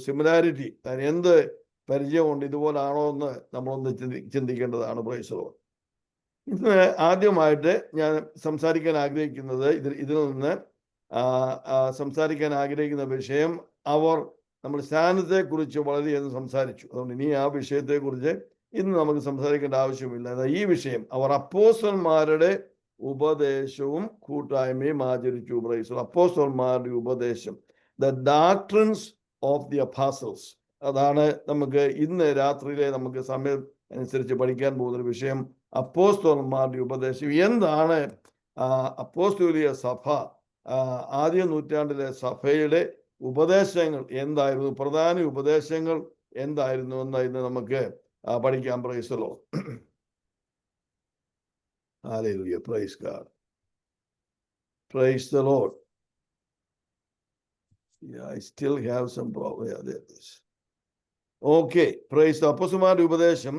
സിമിലാരിറ്റി, എന്ത് പരിചയമുണ്ട്, ഇതുപോലാണോ എന്ന് നമ്മളൊന്ന് ചിന്തിക്കേണ്ടതാണ്. Price the Lord. ഇന്ന് ആദ്യമായിട്ട് ഞാൻ സംസാരിക്കാൻ ആഗ്രഹിക്കുന്നത് ഇതിൽ നിന്ന് സംസാരിക്കാൻ ആഗ്രഹിക്കുന്ന വിഷയം, നമ്മൾ സ്നാനത്തെക്കുറിച്ച് വളരെയധികം സംസാരിച്ചു. അതുകൊണ്ട് ഇനി ആ വിഷയത്തെക്കുറിച്ച് ഇന്ന് നമുക്ക് സംസാരിക്കേണ്ട ആവശ്യമില്ല. ഈ വിഷയം, അവർ അപ്പോസ്തലന്മാരുടെ ഉപദേശവും കൂട്ടായ്മയും ആചരിച്ചു. പ്രൈസ്. അപ്പോസ്തലന്മാരുടെ ഉപദേശം, the doctrines of the apostles, അതാണ് നമുക്ക് ഇന്ന് രാത്രിയിലെ നമുക്ക് സമയം അനുസരിച്ച് പഠിക്കാൻ പോകുന്ന വിഷയം. അപ്പോസ്തലന്മാരുടെ ഉപദേശം എന്താണ്? അപ്പോസ്തോലിക സഭ, ആദ്യ നൂറ്റാണ്ടിലെ സഭയുടെ ഉപദേശങ്ങൾ എന്തായിരുന്നു, പ്രധാന ഉപദേശങ്ങൾ എന്തായിരുന്നു എന്ന് ഇന്ന് നമുക്ക് പഠിക്കാം. Price the Lord. Hallelujah. Praise God. Praise the Lord. Yeah, I still have some problem. Yeah, there it is. Okay. Praise the അപ്പോസ്തലന്മാരുടെ ഉപദേശം.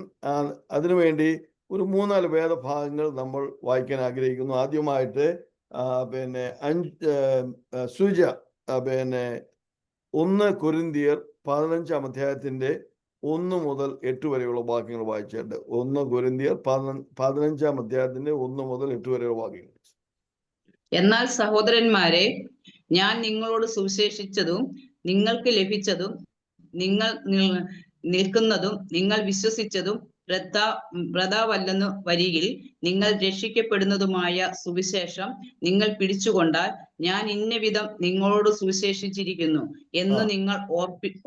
അതിനുവേണ്ടി ഒരു 3-4 വേദഭാഗങ്ങൾ നമ്മൾ വായിക്കാൻ ആഗ്രഹിക്കുന്നു. ആദ്യമായിട്ട് സുജ 1 കൊരിന്ത്യർ 15-ാം അധ്യായത്തിന്റെ 1 മുതൽ 8 വരെയുള്ള വാക്യങ്ങൾ വായിച്ചിട്ടുണ്ട്. 1 കൊരിന്ത്യർ 15-ാം അധ്യായത്തിന്റെ 1 മുതൽ 8 വരെയുള്ള വാക്യങ്ങൾ. എന്നാൽ സഹോദരന്മാരെ, ഞാൻ നിങ്ങളോട് സുവിശേഷിച്ചതും നിങ്ങൾക്ക് ലഭിച്ചതും നിങ്ങൾ നിൽക്കുന്നതും നിങ്ങൾ വിശ്വസിച്ചതും വ്രതാവല്ലെന്നു വരികിൽ നിങ്ങൾ രക്ഷിക്കപ്പെടുന്നതുമായ സുവിശേഷം നിങ്ങൾ പിടിച്ചുകൊണ്ടാൽ ഞാൻ ഇന്ന വിധം നിങ്ങളോട് സുവിശേഷിച്ചിരിക്കുന്നു എന്ന് നിങ്ങൾ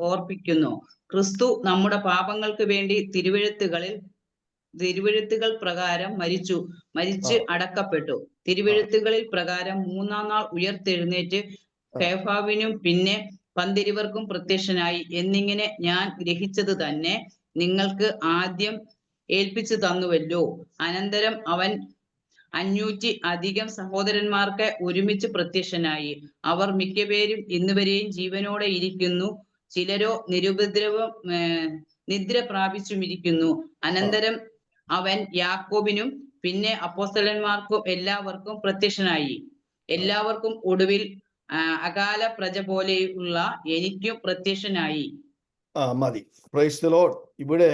ഓർപ്പിക്കുന്നു. ക്രിസ്തു നമ്മുടെ പാപങ്ങൾക്ക് വേണ്ടി തിരുവെഴുത്തുകൾ പ്രകാരം മരിച്ച് അടക്കപ്പെട്ടു. തിരുവെഴുത്തുകളിൽ പ്രകാരം 3-ാം നാൾ ഉയർത്തെഴുന്നേറ്റ് കേഫാവിനും പിന്നെ 12 പ്രത്യക്ഷനായി എന്നിങ്ങനെ ഞാൻ ഗ്രഹിച്ചത് തന്നെ നിങ്ങൾക്ക് ആദ്യം ഏൽപ്പിച്ചു തന്നുവല്ലോ. അനന്തരം അവൻ 500 അധികം സഹോദരന്മാർക്ക് ഒരുമിച്ച് പ്രത്യക്ഷനായി. അവർ മിക്കപേരും ഇന്നുവരെയും ജീവനോടെ ഇരിക്കുന്നു, ചിലരോ നിദ്ര പ്രാപിച്ചുമിരിക്കുന്നു. അനന്തരം അവൻ യാക്കോബിനും പിന്നെ അപ്പോസ്തലന്മാർക്കും എല്ലാവർക്കും പ്രത്യക്ഷനായി. എല്ലാവർക്കും ഒടുവിൽ അകാല പ്രജ പോലെയുള്ള എനിക്കും പ്രത്യക്ഷനായി. മതി. Price the Lord. ഇവിടെ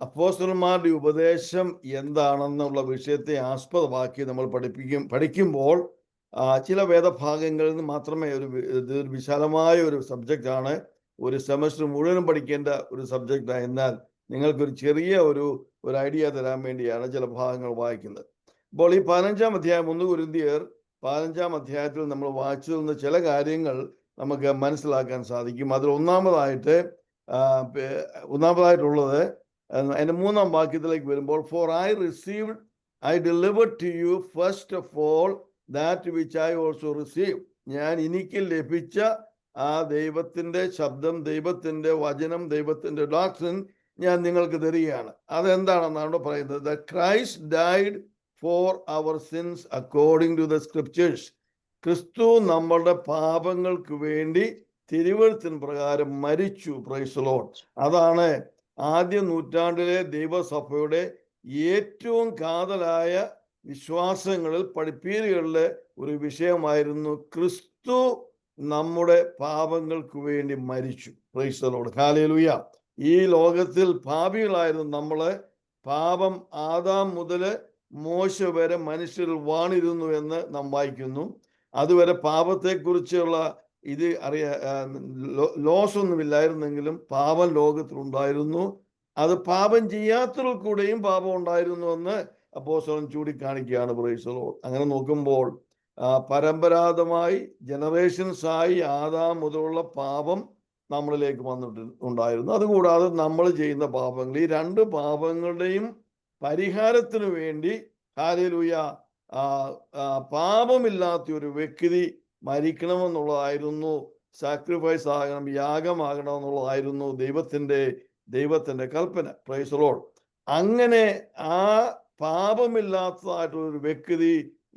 അപ്പോസ്തലന്മാരുടെ ഉപദേശം എന്താണെന്നുള്ള വിഷയത്തെ ആസ്പദമാക്കി നമ്മൾ പഠിക്കുമ്പോൾ ചില വേദഭാഗങ്ങളിൽ നിന്ന് മാത്രമേ ഒരു വിശാലമായ ഒരു സബ്ജക്റ്റാണ്, ഒരു സെമസ്റ്റർ മുഴുവനും പഠിക്കേണ്ട ഒരു സബ്ജക്റ്റാണ്. എന്നാൽ നിങ്ങൾക്കൊരു ചെറിയ ഒരു ഐഡിയ തരാൻ വേണ്ടിയാണ് ചില ഭാഗങ്ങൾ വായിക്കുന്നത്. അപ്പോൾ ഈ 15-ാം അധ്യായം 1 കൊരിന്ത്യർ 15-ാം അധ്യായത്തിൽ നമ്മൾ വായിച്ചു നിന്ന് ചില കാര്യങ്ങൾ നമുക്ക് മനസ്സിലാക്കാൻ സാധിക്കും. അതിൽ ഒന്നാമതായിട്ടുള്ളത് അതിൻ്റെ 3-ാം വാക്യത്തിലേക്ക് വരുമ്പോൾ, four I delivered to you first of all that which I also received. ഞാൻ എനിക്ക് ലഭിച്ച ആ ദൈവത്തിൻ്റെ ശബ്ദം, ദൈവത്തിൻ്റെ വചനം, ദൈവത്തിൻ്റെ ഡോക്ട്രിൻ ഞാൻ നിങ്ങൾക്ക് തരികയാണ്. അതെന്താണെന്നാണ് പറയുന്നത്. The Christ died for our sins according to the scriptures. ക്രിസ്തു നമ്മളുടെ പാപങ്ങൾക്ക് വേണ്ടി തിരുവെഴുത്തിൻ പ്രകാരം മരിച്ചു. Praise the Lord. അതാണ് ആദ്യ നൂറ്റാണ്ടിലെ ദൈവസഭയുടെ ഏറ്റവും കാതലായ വിശ്വാസങ്ങളിൽ, പഠിപ്പീരുകളിലെ ഒരു വിഷയമായിരുന്നു. ക്രിസ്തു നമ്മുടെ പാപങ്ങൾക്ക് വേണ്ടി മരിച്ചു. Praise the Lord. ഹല്ലേലൂയ. ഈ ലോകത്തിൽ പാപികളായിരുന്നു നമ്മള്. പാപം ആദാം മുതൽ മോശ വരെ മനുഷ്യരിൽ വാണിരുന്നു എന്ന് നാം വായിക്കുന്നു. അതുവരെ പാപത്തെക്കുറിച്ചുള്ള ലോസ് ഒന്നുമില്ലായിരുന്നെങ്കിലും പാപം ലോകത്തിലുണ്ടായിരുന്നു. അത് പാപം ചെയ്യാത്തവർ കൂടെയും പാപം ഉണ്ടായിരുന്നു എന്ന് അപ്പോസ്തലൻ ചൂണ്ടിക്കാണിക്കുകയാണ്. Price the Lord. അങ്ങനെ നോക്കുമ്പോൾ പരമ്പരാഗതമായി ജനറേഷൻസായി ആദാം മുതലുള്ള പാപം നമ്മളിലേക്ക് ഉണ്ടായിരുന്നു. അതുകൂടാതെ നമ്മൾ ചെയ്യുന്ന പാപങ്ങൾ, ഈ 2 പാപങ്ങളുടെയും പരിഹാരത്തിന് വേണ്ടി ഹല്ലേലൂയ പാപമില്ലാത്ത ഒരു വ്യക്തി മരിക്കണമെന്നുള്ളതായിരുന്നു. സാക്രിഫൈസ് ആകണം, യാഗമാകണം എന്നുള്ളതായിരുന്നു ദൈവത്തിന്റെ കൽപ്പന. Price the Lord. അങ്ങനെ ആ പാപമില്ലാത്തതായിട്ടൊരു വ്യക്തി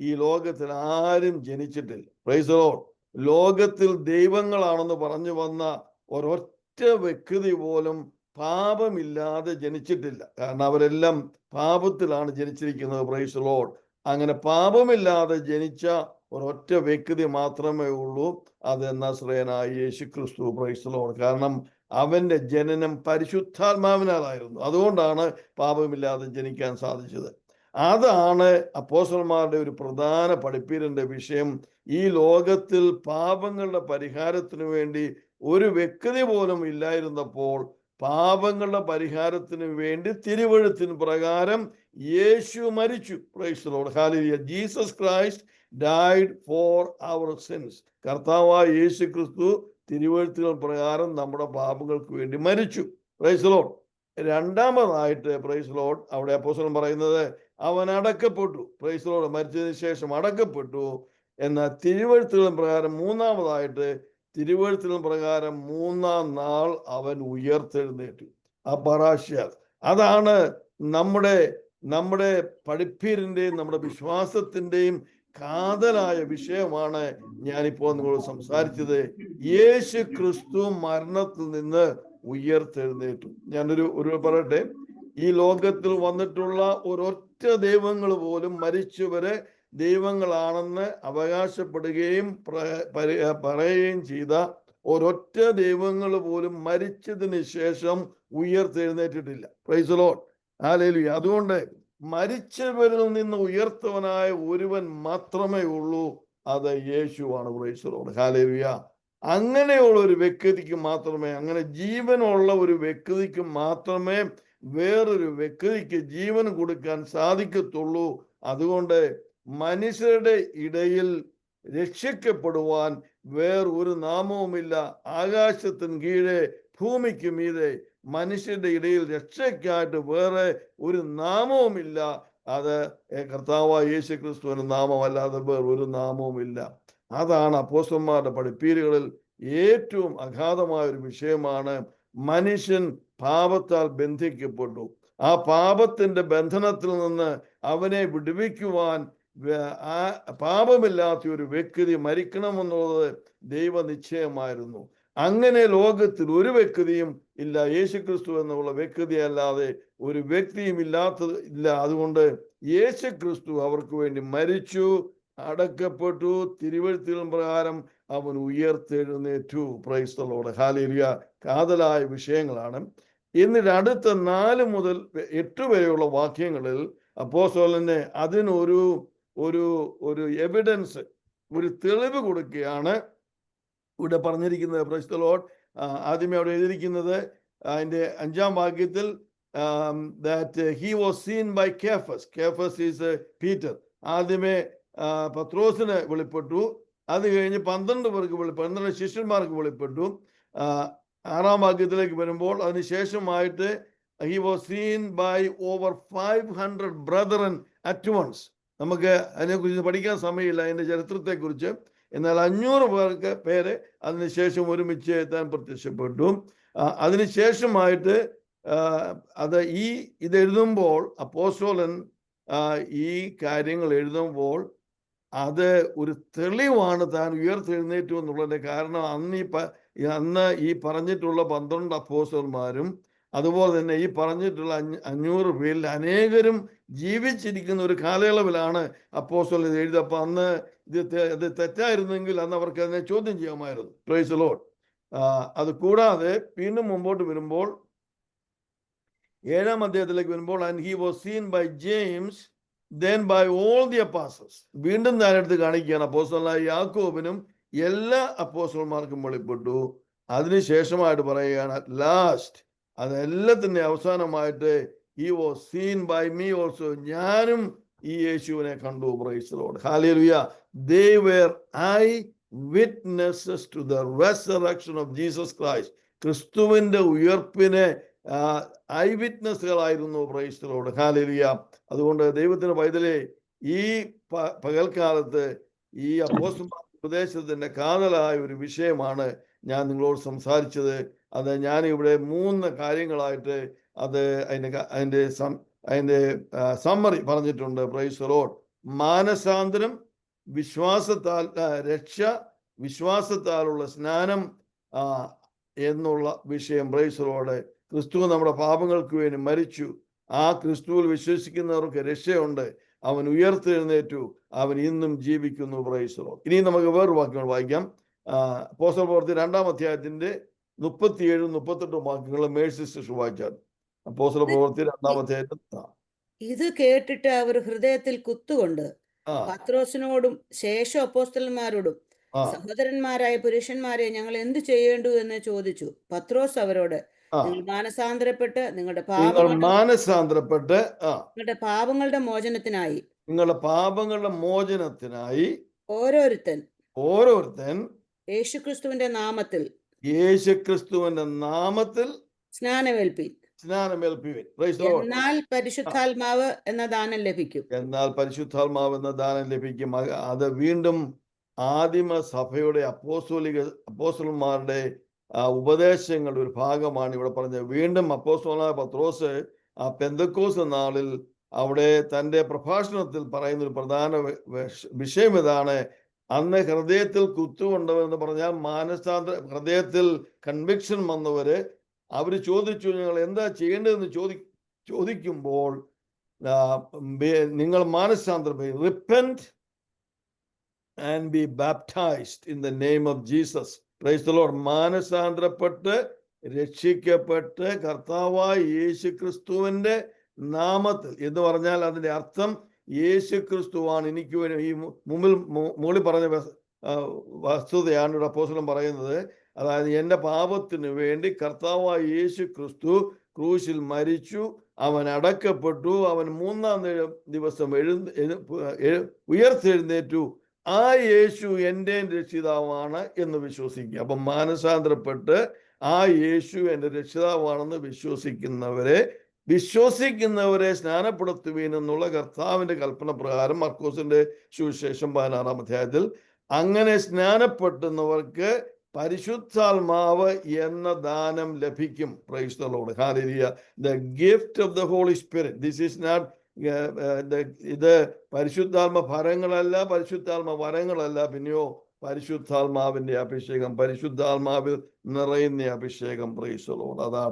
ഈ ലോകത്തിൽ ആരും ജനിച്ചിട്ടില്ല. Price the Lord. ലോകത്തിൽ ദൈവങ്ങളാണെന്ന് പറഞ്ഞു വന്ന ഒരൊറ്റ വ്യക്തി പോലും പാപമില്ലാതെ ജനിച്ചിട്ടില്ല. കാരണം അവരെല്ലാം പാപത്തിലാണ് ജനിച്ചിരിക്കുന്നത്. Praise the Lord. അങ്ങനെ പാപമില്ലാതെ ജനിച്ച ഒരൊറ്റ വ്യക്തി മാത്രമേ ഉള്ളൂ. അത് നസ്രയനായ യേശുക്രിസ്തു. Price the Lord. കാരണം അവന്റെ ജനനം പരിശുദ്ധാത്മാവിനാലായിരുന്നു. അതുകൊണ്ടാണ് പാപമില്ലാതെ ജനിക്കാൻ സാധിച്ചത്. അതാണ് അപ്പോസ്തലന്മാരുടെ ഒരു പ്രധാന പഠിപ്പീരിന്റെ വിഷയം. ഈ ലോകത്തിൽ പാപങ്ങളുടെ പരിഹാരത്തിന് വേണ്ടി ഒരു വ്യക്തി പോലും ഇല്ലായിരുന്നപ്പോൾ പാപങ്ങളുടെ പരിഹാരത്തിന് വേണ്ടി തിരുവെഴുത്തിന് പ്രകാരം യേശു മരിച്ചു. Praise the Lord. Hallelujah. Jesus Christ died for our sins. കർത്താവായ യേശു ക്രിസ്തു തിരുവെഴുത്തുകൾ പ്രകാരം നമ്മുടെ പാപങ്ങൾക്ക് വേണ്ടി മരിച്ചു. Praise the Lord. രണ്ടാമതായിട്ട് പ്രൈസ് ദി ലോർഡ് അവിടെ അപ്പോസ്തലൻ പറയുന്നത് അവൻ അടക്കപ്പെട്ടു. Price the Lord. മരിച്ചതിന് ശേഷം അടക്കപ്പെട്ടു. എന്നാൽ തിരുവെഴുത്തുകൾ പ്രകാരം മൂന്നാമതായിട്ട് തിരുവെഴുത്തുകൾ പ്രകാരം 3-ാം നാൾ അവൻ ഉയർത്തെഴുന്നേറ്റു. അപരാശ്യ. അതാണ് നമ്മുടെ പഠിപ്പീരിന്റെയും നമ്മുടെ വിശ്വാസത്തിന്റെയും കാതലായ വിഷയമാണ് ഞാനിപ്പോൾ നിങ്ങളോട് സംസാരിച്ചത്. യേശു ക്രിസ്തു മരണത്തിൽ നിന്ന് ഉയർത്തെഴുന്നേറ്റു. ഞാനൊരു പറയട്ടെ. ഈ ലോകത്തിൽ വന്നിട്ടുള്ള ഒരൊറ്റ ദൈവങ്ങൾ പോലും മരിച്ചവരെ ദൈവങ്ങളാണെന്ന് അവകാശപ്പെടുകയും പറയുകയും ചെയ്ത ഒരൊറ്റ ദൈവങ്ങൾ പോലും മരിച്ചതിന് ശേഷം ഉയർത്തെഴുന്നേറ്റിട്ടില്ല. Praise the Lord. ഹല്ലേലൂയ. അതുകൊണ്ട് മരിച്ചവരിൽ നിന്ന് ഉയർത്തവനായ ഒരുവൻ മാത്രമേ ഉള്ളൂ. അത് യേശുവാണ്. Praise the Lord. ഹല്ലേലൂയ. അങ്ങനെയുള്ള ഒരു വ്യക്തിക്ക് മാത്രമേ, അങ്ങനെ ജീവനുള്ള ഒരു വ്യക്തിക്ക് മാത്രമേ വേറൊരു വ്യക്തിക്ക് ജീവൻ കൊടുക്കാൻ സാധിക്കത്തുള്ളൂ. അതുകൊണ്ട് മനുഷ്യരുടെ ഇടയിൽ രക്ഷിക്കപ്പെടുവാൻ വേറൊരു നാമവുമില്ല. ആകാശത്തിന് കീഴെ ഭൂമിക്ക് മീതെ മനുഷ്യരുടെ ഇടയിൽ രക്ഷയ്ക്കായിട്ട് വേറെ ഒരു നാമവുമില്ല. അത് കർത്താവായ യേശു ക്രിസ്തുവിന്റെ നാമമല്ലാതെ വേറൊരു നാമവുമില്ല. അതാണ് അപ്പോസ്തലന്മാരുടെ പഠിപ്പീരുകളിൽ ഏറ്റവും അഗാധമായ ഒരു വിഷയമാണ്. മനുഷ്യൻ പാപത്താൽ ബന്ധിക്കപ്പെട്ടു. ആ പാപത്തിന്റെ ബന്ധനത്തിൽ നിന്ന് അവനെ വിടുവിക്കുവാൻ ആ പാപമില്ലാത്ത ഒരു വ്യക്തി മരിക്കണമെന്നുള്ളത് ദൈവനിശ്ചയമായിരുന്നു. അങ്ങനെ ലോകത്തിൽ ഒരു വ്യക്തിയും ഇല്ല, യേശുക്രിസ്തു എന്നുള്ള വ്യക്തി അല്ലാതെ ഒരു വ്യക്തിയും ഇല്ല. അതുകൊണ്ട് യേശുക്രിസ്തു അവർക്ക് വേണ്ടി മരിച്ചു, അടക്കപ്പെട്ടു, തിരുവെഴുത്തുകൾ പ്രകാരം അവൻ ഉയർത്തെഴുന്നേറ്റു. Price the Lord, hallelujah. കാതലായ വിഷയങ്ങളാണ്. എന്നിട്ട് അടുത്ത 4 മുതൽ 8 വരെയുള്ള വാക്യങ്ങളിൽ അപ്പോസ്തലന് അതിനൊരു ഒരു എവിഡൻസ്, ഒരു തെളിവ് കൊടുക്കുകയാണ് ഇവിടെ പറഞ്ഞിരിക്കുന്നത്. Price the Lord. ആദ്യമേ അവിടെ എഴുതിയിരിക്കുന്നത് അതിന്റെ 5-ാം വാക്യത്തിൽ that he was seen by Cephas. Cephas is Peter. ആദ്യമേ പത്രോസിന് വെളിപ്പെട്ടു. അത് കഴിഞ്ഞ് 12 ശിഷ്യന്മാർക്ക് വെളിപ്പെട്ടു. 6-ാം വാക്യത്തിലേക്ക് വരുമ്പോൾ അതിനുശേഷമായിട്ട് he was seen by over 500 brethren at once. നമുക്ക് അതിനെക്കുറിച്ച് പഠിക്കാൻ സമയമില്ല, അതിന്റെ ചരിത്രത്തെക്കുറിച്ച്. എന്നാൽ 500 പേര് അതിനുശേഷം ഒരുമിച്ച് താൻ പ്രത്യക്ഷപ്പെട്ടു. അതിനുശേഷമായിട്ട് അത് ഇത് എഴുതുമ്പോൾ അപ്പോസ്തലൻ ഈ കാര്യങ്ങൾ എഴുതുമ്പോൾ അത് ഒരു തെളിവാണ് താൻ ഉയർത്തെഴുന്നേറ്റു എന്നുള്ളതിന്റെ കാരണം. അന്ന് ഈ പറഞ്ഞിട്ടുള്ള 12 അപ്പോസ്തലന്മാരും അതുപോലെ തന്നെ ഈ പറഞ്ഞിട്ടുള്ള 500 പേരിൽ അനേകരും ജീവിച്ചിരിക്കുന്ന ഒരു കാലയളവിലാണ് അപ്പോസ്തലൻ ഇത് എഴുതുക. അപ്പൊ അന്ന് ഇത് തെറ്റായിരുന്നെങ്കിൽ അന്ന് അവർക്ക് അതിനെ ചോദ്യം ചെയ്യാമായിരുന്നു. Praise the Lord. അത് കൂടാതെ വീണ്ടും മുമ്പോട്ട് വരുമ്പോൾ 7-ാം അധ്യായത്തിലേക്ക് വരുമ്പോൾ and he was seen by James then by all the apostles. വീണ്ടും ഞാൻ എടുത്ത് കാണിക്കുകയാണ്, അപ്പോസ്തലനായ യാക്കോബിനും എല്ലാ അപ്പോസ്തലന്മാർക്കും വെളിപ്പെട്ടു. അതിനുശേഷമായിട്ട് പറയുകയാണ് at last, അതെല്ലാത്തിന്റെ അവസാനമായിട്ട് he was seen by me also, ഞാനും ഈ യേശുവിനെ കണ്ടു. Price the Lord, hallelujah. they were eye witnesses to the resurrection of Jesus Christ. ക്രിസ്തുവിന്റെ ഉയർപ്പിനെ ഐ വിറ്റ്നസ്സുകളായിരുന്നു. പ്രൈസ് ദി ലോർഡ്, ഹല്ലേലൂയ. അതുകൊണ്ട് ദൈവത്തിന്റെ പൈതലേ, ഈ പകൽക്കാലത്ത് ഈ അപ്പോസ്തലന്മാരുടെ ഉപദേശത്തിന്റെ കാതലായ ഒരു വിഷയമാണ് ഞാൻ നിങ്ങളോട് സംസാരിച്ചത്. അത് ഞാൻ ഇവിടെ 3 കാര്യങ്ങളായിട്ട് അതിന്റെ സമ്മറി പറഞ്ഞിട്ടുണ്ട്. Price the Lord. മാനസാന്തരം, വിശ്വാസത്താൽ രക്ഷ, വിശ്വാസത്താലുള്ള സ്നാനം എന്നുള്ള വിഷയം. Price the Lord. ക്രിസ്തു നമ്മുടെ പാപങ്ങൾക്ക് വേണ്ടി മരിച്ചു. ആ ക്രിസ്തുവിൽ വിശ്വസിക്കുന്നവർക്ക് രക്ഷയുണ്ട്. അവൻ ഉയർത്തെഴുന്നേറ്റു, അവൻ ഇന്നും ജീവിക്കുന്നു. Price the Lord. ഇനി നമുക്ക് വേറൊരു വാക്യങ്ങൾ വായിക്കാം. അപ്പോസ്തല പ്രവൃത്തി 2-ാം അധ്യായത്തിന്റെ 37-38 വാക്യങ്ങൾ മേഴ്സി സിസ്റ്റർ വായിച്ചാൽ. അപ്പോസ്തല പ്രവൃത്തി 2-ാം അധ്യായത്തിൽ ഇത് കേട്ടിട്ട് അവർ ഹൃദയത്തിൽ കുത്തുകൊണ്ട് പത്രോസിനോടും ശേഷം അപ്പോസ്തലന്മാരോടും സഹോദരന്മാരായ പുരുഷന്മാരെ, ഞങ്ങൾ എന്ത് ചെയ്യേണ്ടു എന്ന് ചോദിച്ചു. പത്രോസ് അവരോട്, നിങ്ങൾ മാനസാന്തരപ്പെട്ട് നിങ്ങളുടെ പാപങ്ങളുടെ മോചനത്തിനായി ഓരോരുത്തൻ യേശുക്രിസ്തുവിന്റെ നാമത്തിൽ സ്നാനമേൽപ്പീൻ. എന്നാൽ പരിശുദ്ധാത്മാവ് എന്ന ദാനം ലഭിക്കും. അത് വീണ്ടും ആദിമ സഭയുടെ അപ്പോസ്തലന്മാരുടെ ഉപദേശങ്ങളുടെ ഒരു ഭാഗമാണ് ഇവിടെ പറഞ്ഞത്. വീണ്ടും അപ്പോസ്തലനായ പത്രോസ് ആ പെന്തക്കോസ്ത് നാളിൽ അവിടെ തൻ്റെ പ്രഭാഷണത്തിൽ പറയുന്ന ഒരു പ്രധാന വിഷയം ഇതാണ്. അന്ന് ഹൃദയത്തിൽ കുത്തുകൊണ്ടവരെന്ന് പറഞ്ഞാൽ ഹൃദയത്തിൽ കൺവിക്ഷൻ വന്നവര് അവർ ചോദിച്ചു, ഞങ്ങൾ എന്താ ചെയ്യേണ്ടതെന്ന് ചോദിക്കുമ്പോൾ നിങ്ങൾ മാനസാന്തരം, repent and be baptized in the name of Jesus. Praise the Lord. മാനസാന്തരപ്പെട്ട് രക്ഷിക്കപ്പെട്ട് കർത്താവായ യേശു ക്രിസ്തുവിന്റെ നാമത്തിൽ എന്ന് പറഞ്ഞാൽ അതിന്റെ അർത്ഥം യേശു ക്രിസ്തുവാണ് എനിക്ക് വേണ്ടി. ഈ മുകളിൽ പറഞ്ഞ വസ്തുതയാണ് ഇവിടെ അപ്പോസ്തലൻ പറയുന്നത്. അതായത് എൻ്റെ പാപത്തിന് വേണ്ടി കർത്താവായ യേശു ക്രിസ്തു ക്രൂശിൽ മരിച്ചു, അവൻ അടക്കപ്പെട്ടു, അവൻ മൂന്നാം ദിവസം ഉയർത്തെഴുന്നേറ്റു. ആ യേശു എൻ്റെ രക്ഷിതാവാണ് എന്ന് വിശ്വസിക്കുക. അപ്പം മാനസാന്തരപ്പെട്ട് ആ യേശു എൻ്റെ രക്ഷിതാവാണെന്ന് വിശ്വസിക്കുന്നവരെ സ്നാനപ്പെടുത്തുവീൻ എന്നുള്ള കർത്താവിന്റെ കൽപ്പന പ്രകാരം മർക്കോസിന്റെ സുവിശേഷം 16-ാം അധ്യായത്തിൽ അങ്ങനെ സ്നാനപ്പെടുന്നവർക്ക് പരിശുദ്ധാത്മാവ് എന്ന ദാനം ലഭിക്കും. Praise the Lord. Hallelujah. The gift of the Holy Spirit. This is not ഇത് പരിശുദ്ധാത്മ ഫലങ്ങളല്ല, പരിശുദ്ധാത്മ വരങ്ങളല്ല, പിന്നെയോ പരിശുദ്ധാത്മാവിന്റെ അഭിഷേകം, പരിശുദ്ധാത്മാവിൽ നിറയുന്ന അഭിഷേകം. Price the Lord. അതാ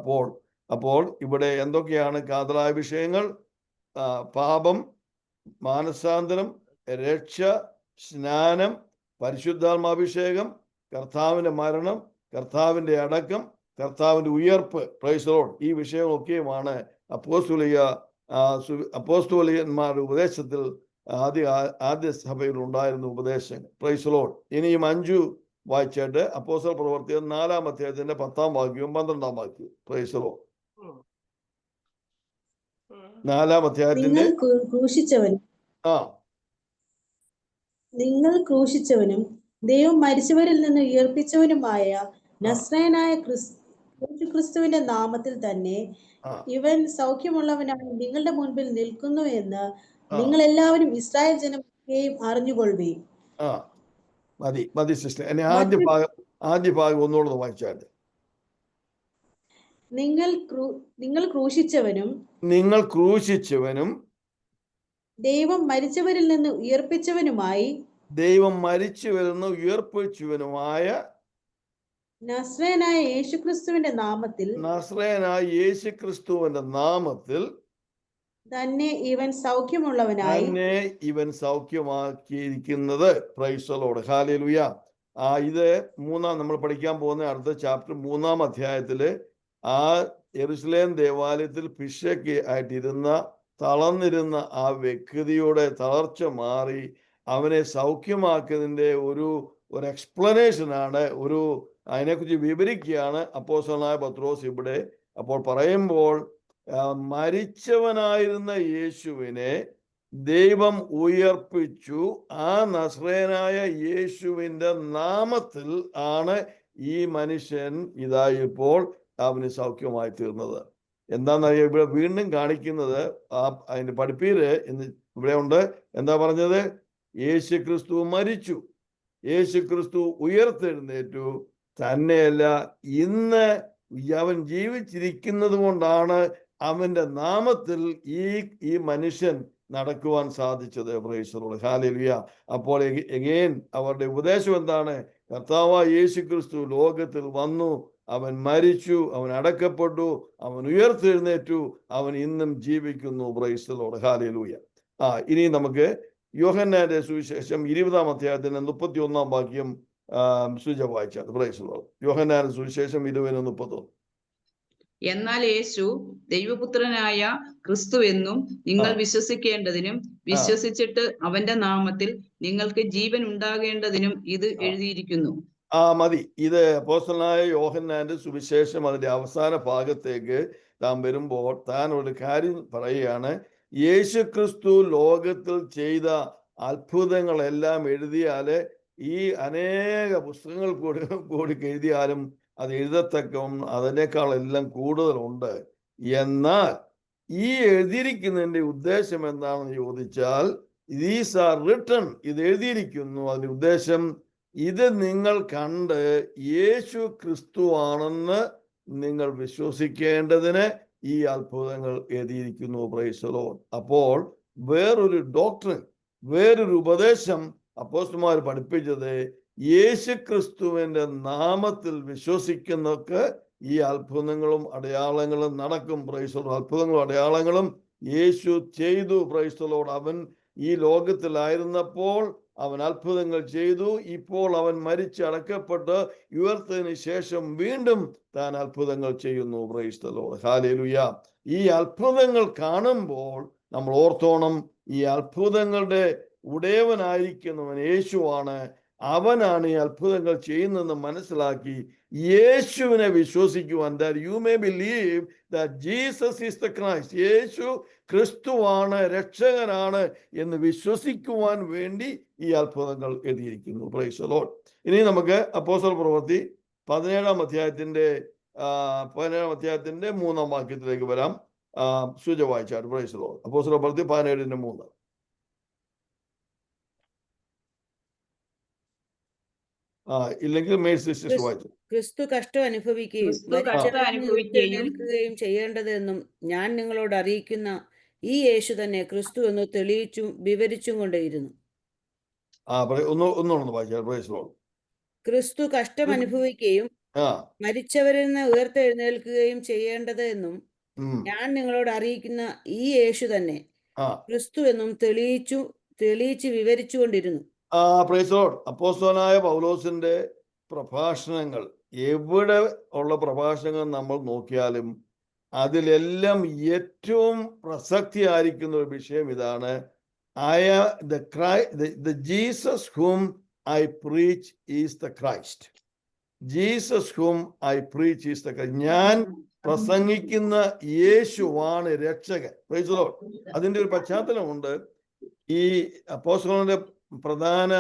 അപ്പോൾ ഇവിടെ എന്തൊക്കെയാണ് കാതലായ വിഷയങ്ങൾ? പാപം, മാനസാന്തരം, രക്ഷ, സ്നാനം, പരിശുദ്ധാത്മാഭിഷേകം, കർത്താവിന്റെ മരണം, കർത്താവിന്റെ അടക്കം, കർത്താവിന്റെ ഉയർപ്പ്. Price the Lord. ഈ വിഷയമൊക്കെയുമാണ് അപ്പോസ്തോലിയന്മാരുടെ ഉപദേശത്തിൽ ആദ്യ സഭയിൽ ഉണ്ടായിരുന്ന ഉപദേശങ്ങൾ. Price the Lord. ഇനിയും 5 വായിച്ചിട്ട് അപ്പോസ്തല പ്രവർത്തികൾ 4-ാം അധ്യായത്തിന്റെ 10-ാം വാക്യവും 12-ാം വാക്യവും. Price the Lord. 4-ാം അധ്യായത്തിന്റെ നിങ്ങൾ ക്രൂശിച്ചവനും ദൈവം മരിച്ചവരിൽ നിന്ന് ഉയർപ്പിച്ചവനുമായ നസ്രയനായ ക്രിസ്തുവിന്റെ നാമത്തിൽ തന്നെ ഇവൻ സൗഖ്യമുള്ളവനാണ് നിങ്ങളുടെ മുൻപിൽ നിൽക്കുന്നു എന്ന് നിങ്ങൾ എല്ലാവരും ഇസ്രായേൽ ജനത്തെയും അറിഞ്ഞുകൊള്ളുവീൻ. മതി സിസ്റ്റർ. എന്നെ ആദ്യ ഭാഗം ഒന്നുകൂടെ വായിച്ചാട്ടെ. നിങ്ങൾ ക്രൂശിച്ചവനും ദൈവം മരിച്ചവരിൽ നിന്ന് ഉയർപ്പിച്ചവനുമായ നസ്രയനായ യേശുക്രിസ്തുവിന്റെ നാമത്തിൽ തന്നെ ഇവൻ സൗഖ്യമാക്കിയിരിക്കുന്നത്. Praise the Lord. ഹല്ലേലൂയ. ഇത് നമ്മൾ പഠിക്കാൻ പോകുന്ന അടുത്ത ചാപ്റ്റർ 3-ാം അധ്യായത്തില് യെരുശലേം ദേവാലയത്തിൽ ഭിക്ഷയ്ക്ക് ആയിട്ടിരുന്ന തളർന്നിരുന്ന ആ വ്യക്തിയുടെ തളർച്ച മാറി അവനെ സൗഖ്യമാക്കിയതിന്റെ ഒരു എക്സ്പ്ലനേഷനാണ്, അതിനെക്കുറിച്ച് വിവരിക്കുകയാണ് അപ്പോസ്തലനായ പത്രോസ് ഇവിടെ. അപ്പോൾ പറയുമ്പോൾ മരിച്ചവനായിരുന്ന യേശുവിനെ ദൈവം ഉയർപ്പിച്ചു. ആ നസ്രയനായ യേശുവിന്റെ നാമത്തിൽ ആണ് ഈ മനുഷ്യൻ ഇപ്പോൾ അവന് സൗഖ്യമായി തീർന്നത്. എന്താണെന്നറിയാം, ഇവിടെ വീണ്ടും കാണിക്കുന്നത് അതിന്റെ പഠിപ്പീര് ഇവിടെ ഉണ്ട്. എന്താ പറഞ്ഞത്? യേശു ക്രിസ്തു മരിച്ചു, യേശു ക്രിസ്തു ഉയർത്തെഴുന്നേറ്റു. തന്നെയല്ല, ഇന്ന് അവൻ ജീവിച്ചിരിക്കുന്നത് കൊണ്ടാണ് അവന്റെ നാമത്തിൽ ഈ മനുഷ്യൻ നടക്കുവാൻ സാധിച്ചത്. Price the Lord. ഹല്ലേലൂയ. അപ്പോൾ എഗെയിൻ അവരുടെ ഉപദേശം എന്താണ്? കർത്താവായ യേശു ക്രിസ്തു ലോകത്തിൽ വന്നു, അവൻ മരിച്ചു, അവൻ അടക്കപ്പെട്ടു, അവൻ ഉയർത്തെഴുന്നേറ്റു, അവൻ ഇന്നും ജീവിക്കുന്നു. Price the Lord. ഹല്ലേലൂയ. ഇനി നമുക്ക് യോഹന്നാന്റെ സുവിശേഷം 20-ാം അധ്യായത്തിന്റെ 31-ാം വാക്യം സുജ വായിച്ചാൽ. Price the Lord. യോഹന്നാന്റെ സുവിശേഷം 20:31. എന്നാൽ യേശു ദൈവപുത്രനായ ക്രിസ്തു എന്നും നിങ്ങൾ വിശ്വസിക്കേണ്ടതിനും വിശ്വസിച്ചിട്ട് അവന്റെ നാമത്തിൽ നിങ്ങൾക്ക് ജീവൻ ഉണ്ടാകേണ്ടതിനും ഇത് എഴുതിയിരിക്കുന്നു. മതി. ഇത് അപ്പോസ്തലനായ യോഹന്നാന്റെ സുവിശേഷം അതിന്റെ അവസാന ഭാഗത്തേക്ക് താൻ വരുമ്പോൾ താൻ ഒരു കാര്യം പറയുകയാണ്. യേശു ക്രിസ്തു ലോകത്തിൽ ചെയ്ത അത്ഭുതങ്ങളെല്ലാം എഴുതിയാല് ഈ അനേക പുസ്തകങ്ങൾ കൂടി എഴുതിയാലും അത് എഴുതത്തക്കം അതിനേക്കാൾ എല്ലാം കൂടുതലുണ്ട്. എന്നാൽ ഈ എഴുതിയിരിക്കുന്നതിന്റെ ഉദ്ദേശം എന്താണെന്ന് ചോദിച്ചാൽ, ദീസ് ആർ റിട്ടൺ, ഇത് എഴുതിയിരിക്കുന്നു. അതിന്റെ ഉദ്ദേശം ഇത് നിങ്ങൾ കണ്ട് യേശു ക്രിസ്തു ആണെന്ന് നിങ്ങൾ വിശ്വസിക്കേണ്ടതിന് ഈ അത്ഭുതങ്ങൾ എഴുതിയിരിക്കുന്നു. Praise the Lord. അപ്പോൾ വേറൊരു ഡോക്ട്രിൻ, വേറൊരു ഉപദേശം അപ്പോസ്തലന്മാർ പഠിപ്പിച്ചത്, യേശു ക്രിസ്തുവിന്റെ നാമത്തിൽ വിശ്വസിക്കുന്നവർക്ക് ഈ അത്ഭുതങ്ങളും അടയാളങ്ങളും നടക്കും. Price the Lord. അത്ഭുതങ്ങളും അടയാളങ്ങളും യേശു ചെയ്തു. Praise the Lord. അവൻ ഈ ലോകത്തിലായിരുന്നപ്പോൾ അവൻ അത്ഭുതങ്ങൾ ചെയ്തു. ഇപ്പോൾ അവൻ മരിച്ച് അടക്കപ്പെട്ട് ഉയർത്തതിന് ശേഷം വീണ്ടും താൻ അത്ഭുതങ്ങൾ ചെയ്യുന്നു. Price the Lord. ഹല്ലേലൂയ. ഈ അത്ഭുതങ്ങൾ കാണുമ്പോൾ നമ്മൾ ഓർത്തോണം, ഈ അത്ഭുതങ്ങളുടെ ഉടയവനായിരിക്കുന്നവൻ യേശുവാണ്. അവനാണ് ഈ അത്ഭുതങ്ങൾ ചെയ്യുന്നതെന്ന് മനസ്സിലാക്കി യേശുവിനെ വിശ്വസിക്കുവാൻ, that you may believe that Jesus is the Christ, യേശു ക്രിസ്തുവാണ്, രക്ഷകനാണ് എന്ന് വിശ്വസിക്കുവാൻ വേണ്ടി ഈ അത്ഭുതങ്ങൾ എഴുതിയിരിക്കുന്നു. Praise the Lord. ഇനി നമുക്ക് അപ്പോസ്തല പ്രവൃത്തി 17-ാം അധ്യായത്തിന്റെ 3-ാം വാക്യത്തിലേക്ക് വരാം. സുജ വായിച്ചാണ്. Praise the Lord. അപ്പോസ്തല പ്രവൃത്തി 17:3. ഇല്ലെങ്കിൽ വായിച്ചു. ക്രിസ്തു കഷ്ടം അനുഭവിക്കുകയും ചെയ്യേണ്ടതെന്നും ഞാൻ നിങ്ങളോട് അറിയിക്കുന്ന ഈ യേശു തന്നെ ക്രിസ്തു എന്ന് തെളിയിച്ചും വിവരിച്ചും കൊണ്ടേയിരുന്നു. ഒന്നുകൂടെ വായിച്ചാൽ. Price the Lord. ക്രിസ്തു കഷ്ടം അനുഭവിക്കുകയും മരിച്ചവരിൽ നിന്ന് ഉയർത്തെഴുന്നേൽക്കുകയും ചെയ്യേണ്ടത് എന്നും ഞാൻ നിങ്ങളോട് അറിയിക്കുന്ന ഈ യേശു തന്നെ ക്രിസ്തു എന്നും തെളിയിച്ച് വിവരിച്ചുകൊണ്ടിരുന്നു. Price the Lord. അപ്പോസ്തലനായ പൗലോസിന്റെ പ്രഭാഷണങ്ങൾ, എവിടെ ഉള്ള പ്രഭാഷണങ്ങൾ നമ്മൾ നോക്കിയാലും അതിലെല്ലാം ഏറ്റവും പ്രസക്തിയായിരിക്കുന്ന ഒരു വിഷയം ഇതാണ്. The Jesus whom I preach is the Christ. Jesus whom I preach is the Christ. ഞാൻ പ്രസംഗിക്കുന്ന യേശുവാണ് രക്ഷകൻ. Price the Lord. അതിന്റെ ഒരു പശ്ചാത്തലമുണ്ട്. ഈ അപ്പോസ്തലന്റെ പ്രധാന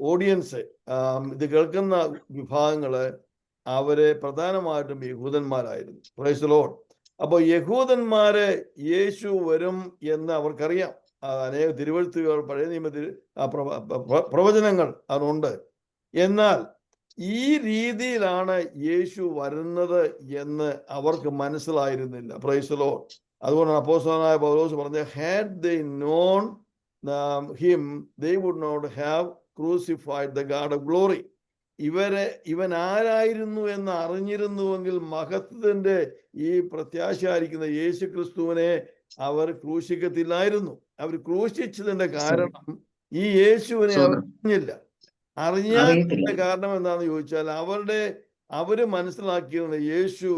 ഓഡിയൻസ്, ഇത് കേൾക്കുന്ന വിഭാഗങ്ങള്, അവര് പ്രധാനമായിട്ടും യഹൂദന്മാരായിരുന്നു. Price the Lord. അപ്പൊ യഹൂദന്മാരെ യേശു വരും എന്ന് അവർക്കറിയാം. അനേക തിരുവെഴുത്തുകൾ, പഴയ നിയമത്തിൽ പ്രവചനങ്ങൾ അതുണ്ട്. എന്നാൽ ഈ രീതിയിലാണ് യേശു വരുന്നത് എന്ന് അവർക്ക് മനസ്സിലായിരുന്നില്ല. Price the Lord. അതുകൊണ്ടാണ് അപ്പോസ്തലനായ പൗലോസ് പറഞ്ഞത്, had they known him they would not have crucified the God of glory. ഇവൻ ആരായിരുന്നു എന്ന് അറിഞ്ഞിരുന്നുവെങ്കിൽ മഹത്വത്തിന്റെ ഈ പ്രത്യാശയായിരിക്കുന്ന യേശു ക്രിസ്തുവിനെ അവർ ക്രൂശിക്കത്തില്ലായിരുന്നു. അവർ ക്രൂശിച്ചതിന്റെ കാരണം ഈ യേശുവിനെ അവർ അറിഞ്ഞില്ല. കാരണം എന്താണെന്ന് ചോദിച്ചാൽ അവര് മനസ്സിലാക്കിയിരുന്ന യേശു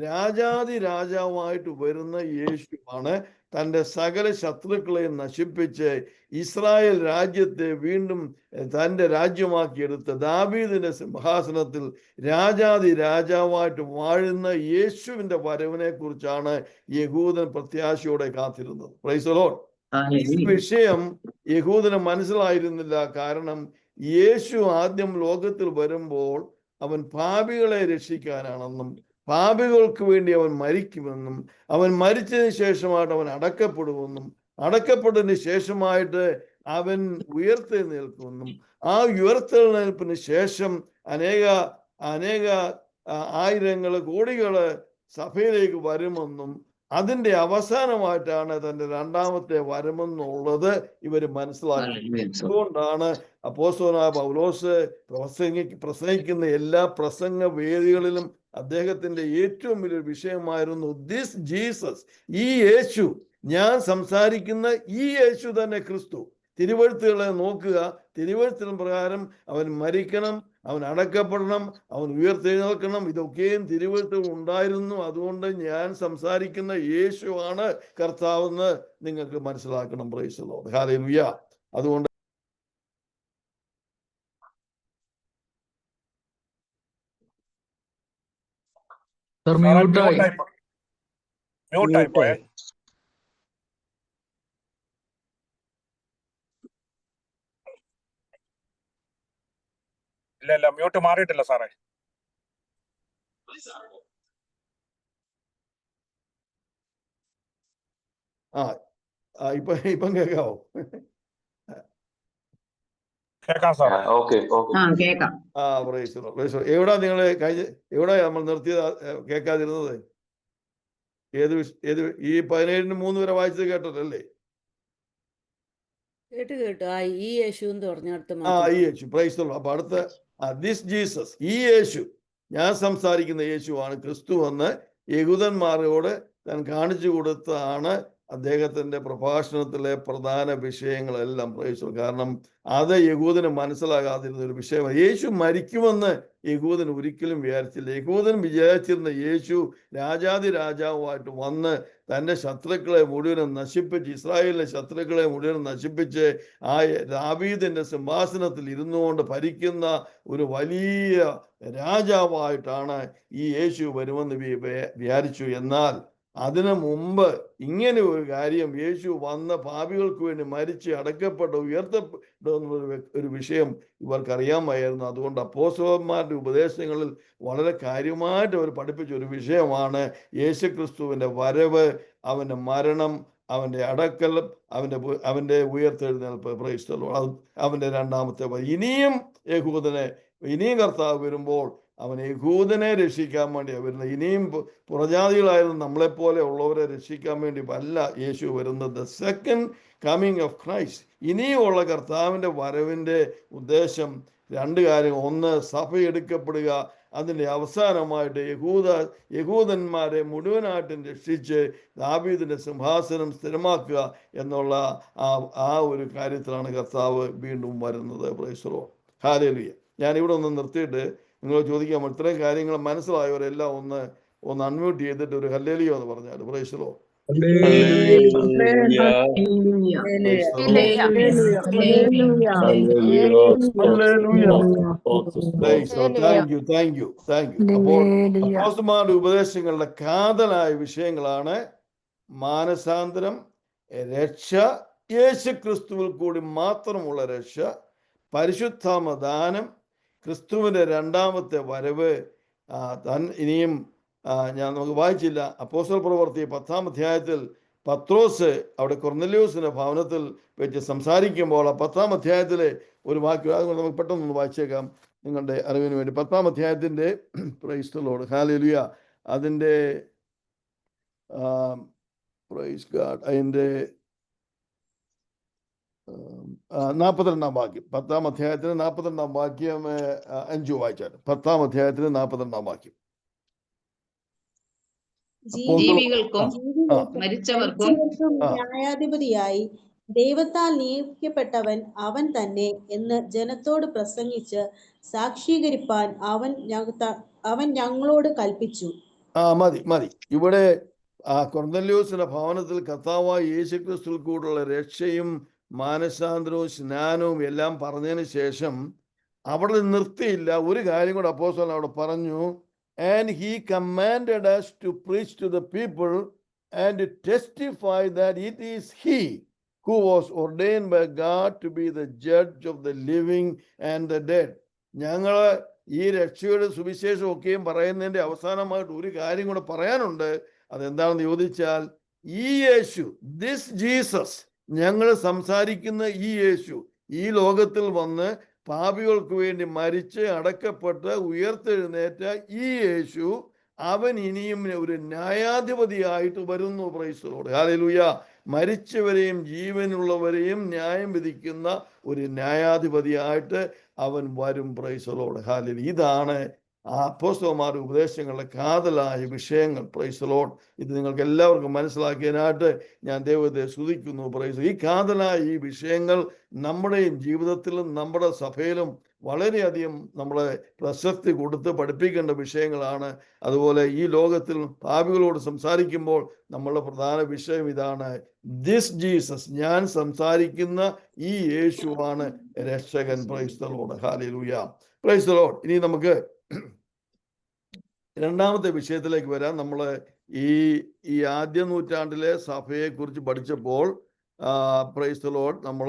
രാജാതി രാജാവായിട്ട് വരുന്ന യേശുവാണ്. തൻ്റെ സകല ശത്രുക്കളെയും നശിപ്പിച്ച് ഇസ്രായേൽ രാജ്യത്തെ വീണ്ടും തൻ്റെ രാജ്യമാക്കിയെടുത്ത ദാവീദിന്റെ സിംഹാസനത്തിൽ രാജാതി രാജാവായിട്ട് വാഴുന്ന യേശുവിന്റെ വരവിനെ കുറിച്ചാണ് യഹൂദൻ പ്രത്യാശയോടെ കാത്തിരുന്നത്. Price the Lord. ഈ വിഷയം യഹൂദന് മനസ്സിലായിരുന്നില്ല. കാരണം യേശു ആദ്യം ലോകത്തിൽ വരുമ്പോൾ അവൻ പാപികളെ രക്ഷിക്കാനാണെന്നും പാപികൾക്ക് വേണ്ടി അവൻ മരിക്കുമെന്നും അവൻ മരിച്ചതിന് ശേഷമായിട്ട് അവൻ അടക്കപ്പെടുമെന്നും അടക്കപ്പെട്ടതിന് ശേഷമായിട്ട് അവൻ ഉയർത്തെഴുന്നേൽക്കുമെന്നും ആ ഉയർത്തെഴുന്നേൽപ്പിന് ശേഷം അനേക ആയിരങ്ങള് കോടികള് സഭയിലേക്ക് വരുമെന്നും അതിന്റെ അവസാനമായിട്ടാണ് തന്റെ രണ്ടാമത്തെ വരമെന്നുള്ളത് ഇവര് മനസ്സിലാക്കി. അതുകൊണ്ടാണ് അപ്പോസ്തലനായ പൗലോസ് പ്രസംഗിക്കുന്ന എല്ലാ പ്രസംഗ വേദികളിലും അദ്ദേഹത്തിന്റെ ഏറ്റവും വലിയൊരു വിഷയമായിരുന്നു ദിസ് ജീസസ്, ഈ യേശു, ഞാൻ സംസാരിക്കുന്ന ഈ യേശു തന്നെ ക്രിസ്തു. തിരുവെഴുത്തുകളെ നോക്കുക. തിരുവെഴുത്തിനും പ്രകാരം അവൻ മരിക്കണം, അവൻ അടക്കപ്പെടണം, അവൻ ഉയർത്തെഴുന്നേൽക്കണം. ഇതൊക്കെയും തിരുവെഴുത്തുകൾ ഉണ്ടായിരുന്നു. അതുകൊണ്ട് ഞാൻ സംസാരിക്കുന്ന യേശുവാണ് കർത്താവെന്ന് നിങ്ങൾക്ക് മനസ്സിലാക്കണം. Price the Lord. ഹല്ലേലൂയ. അതുകൊണ്ട് മ്യൂട്ടായി പോയേ. ഇല്ല, മ്യൂട്ട് മാറിയിട്ടില്ല സാറേ. ഇപ്പം കേൾക്കാവോ? കേൾക്കാം സാറേ. എവിടാ നിങ്ങള് എവിടാ നമ്മൾ നിർത്തിയത്? കേൾക്കാതിരുന്നത് ഏത് ഈ 17-ന് 3 വരെ വായിച്ചത് കേട്ടതല്ലേ? കേട്ടു. ഈ യേശു എന്ന് പറഞ്ഞിടത്ത് ഈ യേശു. Price the Lord. അപ്പൊ അടുത്ത ദിസ് ജീസസ്, ഈ യേശു, ഞാൻ സംസാരിക്കുന്ന യേശുവാണ് ക്രിസ്തു എന്ന് യഹൂദന്മാരോട് താൻ കാണിച്ചു കൊടുത്താണ് അദ്ദേഹത്തിൻ്റെ പ്രഭാഷണത്തിലെ പ്രധാന വിഷയങ്ങളെല്ലാം പ്രയോഗിച്ചു. കാരണം അത് യഹൂദന് മനസ്സിലാകാതിരുന്ന ഒരു വിഷയമാണ്. യേശു മരിക്കുമെന്ന് യഹൂദൻ ഒരിക്കലും വിചാരിച്ചില്ല. യഹൂദൻ വിചാരിച്ചിരുന്ന യേശു രാജാതി രാജാവുമായിട്ട് വന്ന് തൻ്റെ ശത്രുക്കളെ മുഴുവനും നശിപ്പിച്ച്, ഇസ്രായേലിലെ ശത്രുക്കളെ മുഴുവനും നശിപ്പിച്ച് ആ ദാവീദിൻ്റെ സിംഹാസനത്തിൽ ഇരുന്നുകൊണ്ട് ഭരിക്കുന്ന ഒരു വലിയ രാജാവായിട്ടാണ് ഈ യേശു വരുമെന്ന് വിചാരിച്ചു. എന്നാൽ അതിനു മുമ്പ് ഇങ്ങനെ ഒരു കാര്യം, യേശു വന്ന പാപികൾക്ക് വേണ്ടി മരിച്ച് അടക്കപ്പെട്ട് ഉയർത്തപ്പെടുന്ന ഒരു വിഷയം ഇവർക്കറിയാമായിരുന്നു. അതുകൊണ്ട് അപ്പോസ്തലന്മാരുടെ ഉപദേശങ്ങളിൽ വളരെ കാര്യമായിട്ട് അവർ പഠിപ്പിച്ച ഒരു വിഷയമാണ് യേശുക്രിസ്തുവിൻ്റെ വരവ്, അവൻ്റെ മരണം, അവൻ്റെ അടക്കൽ, അവൻ്റെ ഉയർത്തെഴുന്നേൽപ്പ്. Price the Lord. അവൻ്റെ രണ്ടാമത്തെ ഇനിയും കർത്താവ് വരുമ്പോൾ അവൻ യഹൂദനെ രക്ഷിക്കാൻ വേണ്ടിയാണ് വരുന്നത്. ഇനിയും പുറജാതികളായിരുന്നു നമ്മളെപ്പോലെ ഉള്ളവരെ രക്ഷിക്കാൻ വേണ്ടി അല്ല യേശു വരുന്നത്. The second coming of Christ, ഇനിയുള്ള കർത്താവിൻ്റെ വരവിൻ്റെ ഉദ്ദേശം രണ്ട് കാര്യം. ഒന്ന്, സഭ എടുക്കപ്പെടുക. അതിൻ്റെ അവസാനമായിട്ട് യഹൂദന്മാരെ മുഴുവനായിട്ടും രക്ഷിച്ച് ദാവീദിൻ്റെ സിംഹാസനം സ്ഥിരമാക്കുക എന്നുള്ള ആ ഒരു കാര്യത്തിലാണ് കർത്താവ് വീണ്ടും വരുന്നത്. Price the Lord. ഹല്ലേലൂയ. ഞാനിവിടെ ഒന്ന് നിർത്തിയിട്ട് നിങ്ങൾ ചോദിക്കാം, ഇത്രയും കാര്യങ്ങൾ മനസ്സിലായവരെല്ലാം ഒന്ന് അൺമ്യൂട്ട് ചെയ്തിട്ട് ഒരു ഹല്ലേലൂയ എന്ന് പറഞ്ഞാൽ. Price the Lord. അപ്പോൾ അപ്പോസ്തലന്മാരുടെ ഉപദേശങ്ങളുടെ കാതലായ വിഷയങ്ങളാണ് മാനസാന്തരം, രക്ഷ, യേശുക്രിസ്തുവിൽ കൂടി മാത്രമുള്ള രക്ഷ, പരിശുദ്ധാത്മദാനം, ക്രിസ്തുവിൻ്റെ രണ്ടാമത്തെ വരവ്. ഇനിയും നമുക്ക് വായിച്ചില്ല. അപ്പോസ്തല പ്രവൃത്തി 10-ാം അധ്യായത്തിൽ പത്രോസ് അവിടെ കൊർന്നല്യോസിന്റെ ഭവനത്തിൽ വെച്ച് സംസാരിക്കുമ്പോൾ ആ 10-ാം അധ്യായത്തിലെ ഒരു വാക്യം, അതുകൊണ്ട് നമുക്ക് പെട്ടെന്ന് വായിച്ചേക്കാം നിങ്ങളുടെ അറിവിന് വേണ്ടി. 10-ാം അധ്യായത്തിൻ്റെ പ്രൈസ് ദി ലോർഡ്, ഹല്ലേലൂയ, അതിൻ്റെ പ്രൈസ് ഗോഡ്, അതിൻ്റെ 42-ാം വാക്യം. 10-ാം അധ്യായത്തിന് 42-ാം വാക്യം 5 വായിച്ചാൽ. 10-ാം അധ്യായത്തിന് 42-ാം വാക്യം. ജീവികൾക്കും മരിച്ചവർക്കും ന്യായാധിപതിയായി ദൈവത്താൽ നിയമിക്കപ്പെട്ടവൻ അവൻ തന്നെ എന്ന് ജനത്തോട് പ്രസംഗിച്ച് സാക്ഷീകരിപ്പാൻ അവൻ ഞങ്ങളോട് കൽപ്പിച്ചു. മതി. ഇവിടെ കൊർന്നല്യോസിന്റെ ഭവനത്തിൽ കർത്താവായ യേശുക്രിസ്തുവിൽ കൂടെയുള്ള രക്ഷയും മാനസാന്തരവും സ്നാനവും എല്ലാം പറഞ്ഞതിന് ശേഷം അവിടെ നിർത്തിയില്ല. ഒരു കാര്യം കൂടെ അപ്പോസ്തലൻ അവിടെ പറഞ്ഞു. And he commanded us to preach to the people and to testify that it is he who was ordained by God to be the judge of the living and the dead. ഞങ്ങൾ ഈ രക്ഷയുടെ സുവിശേഷം ഒക്കെയും പറയുന്നതിൻ്റെ അവസാനമായിട്ട് ഒരു കാര്യം കൂടെ പറയാനുണ്ട്. അതെന്താണെന്ന് ചോദിച്ചാൽ, ഈ യേശു, ദിസ് ജീസസ്, ഞങ്ങൾ സംസാരിക്കുന്ന ഈ യേശു ഈ ലോകത്തിൽ വന്ന് പാപികൾക്ക് വേണ്ടി മരിച്ച് അടക്കപ്പെട്ട് ഉയർത്തെഴുന്നേറ്റ ഈ യേശു, അവൻ ഇനിയും ഒരു ന്യായാധിപതിയായിട്ട് വരുന്നു. Price the Lord. ഹല്ലേലൂയ. മരിച്ചവരെയും ജീവനുള്ളവരെയും ന്യായം വിധിക്കുന്ന ഒരു ന്യായാധിപതിയായിട്ട് അവൻ വരും. Price the Lord. ഹല്ലേലൂയ. ഇതാണ് അപ്പോസ്തലന്മാരുടെ ഉപദേശങ്ങളുടെ കാതലായ വിഷയങ്ങൾ. Price the Lord. ഇത് നിങ്ങൾക്ക് എല്ലാവർക്കും മനസ്സിലാക്കിയതിനായിട്ട് ഞാൻ ദൈവത്തെ സ്തുതിക്കുന്നു. പ്രൈസ്. ഈ കാതലായ ഈ വിഷയങ്ങൾ നമ്മുടെയും ജീവിതത്തിലും നമ്മുടെ സഭയിലും വളരെയധികം നമ്മളെ പ്രസക്തി കൊടുത്ത് പഠിപ്പിക്കേണ്ട വിഷയങ്ങളാണ്. അതുപോലെ ഈ ലോകത്തിൽ പാപികളോട് സംസാരിക്കുമ്പോൾ നമ്മളുടെ പ്രധാന വിഷയം ഇതാണ്, ദിസ് ജീസസ്, ഞാൻ സംസാരിക്കുന്ന ഈ യേശുവാണ് രക്ഷകൻ. Price the Lord. ഹല്ലേലൂയ. Praise the Lord. ഇനി നമുക്ക് രണ്ടാമത്തെ വിഷയത്തിലേക്ക് വരാം. നമ്മൾ ഈ ആദ്യ നൂറ്റാണ്ടിലെ സഭയെ കുറിച്ച് പഠിച്ചപ്പോൾ പ്രൈസ് ദി ലോർഡ്, നമ്മൾ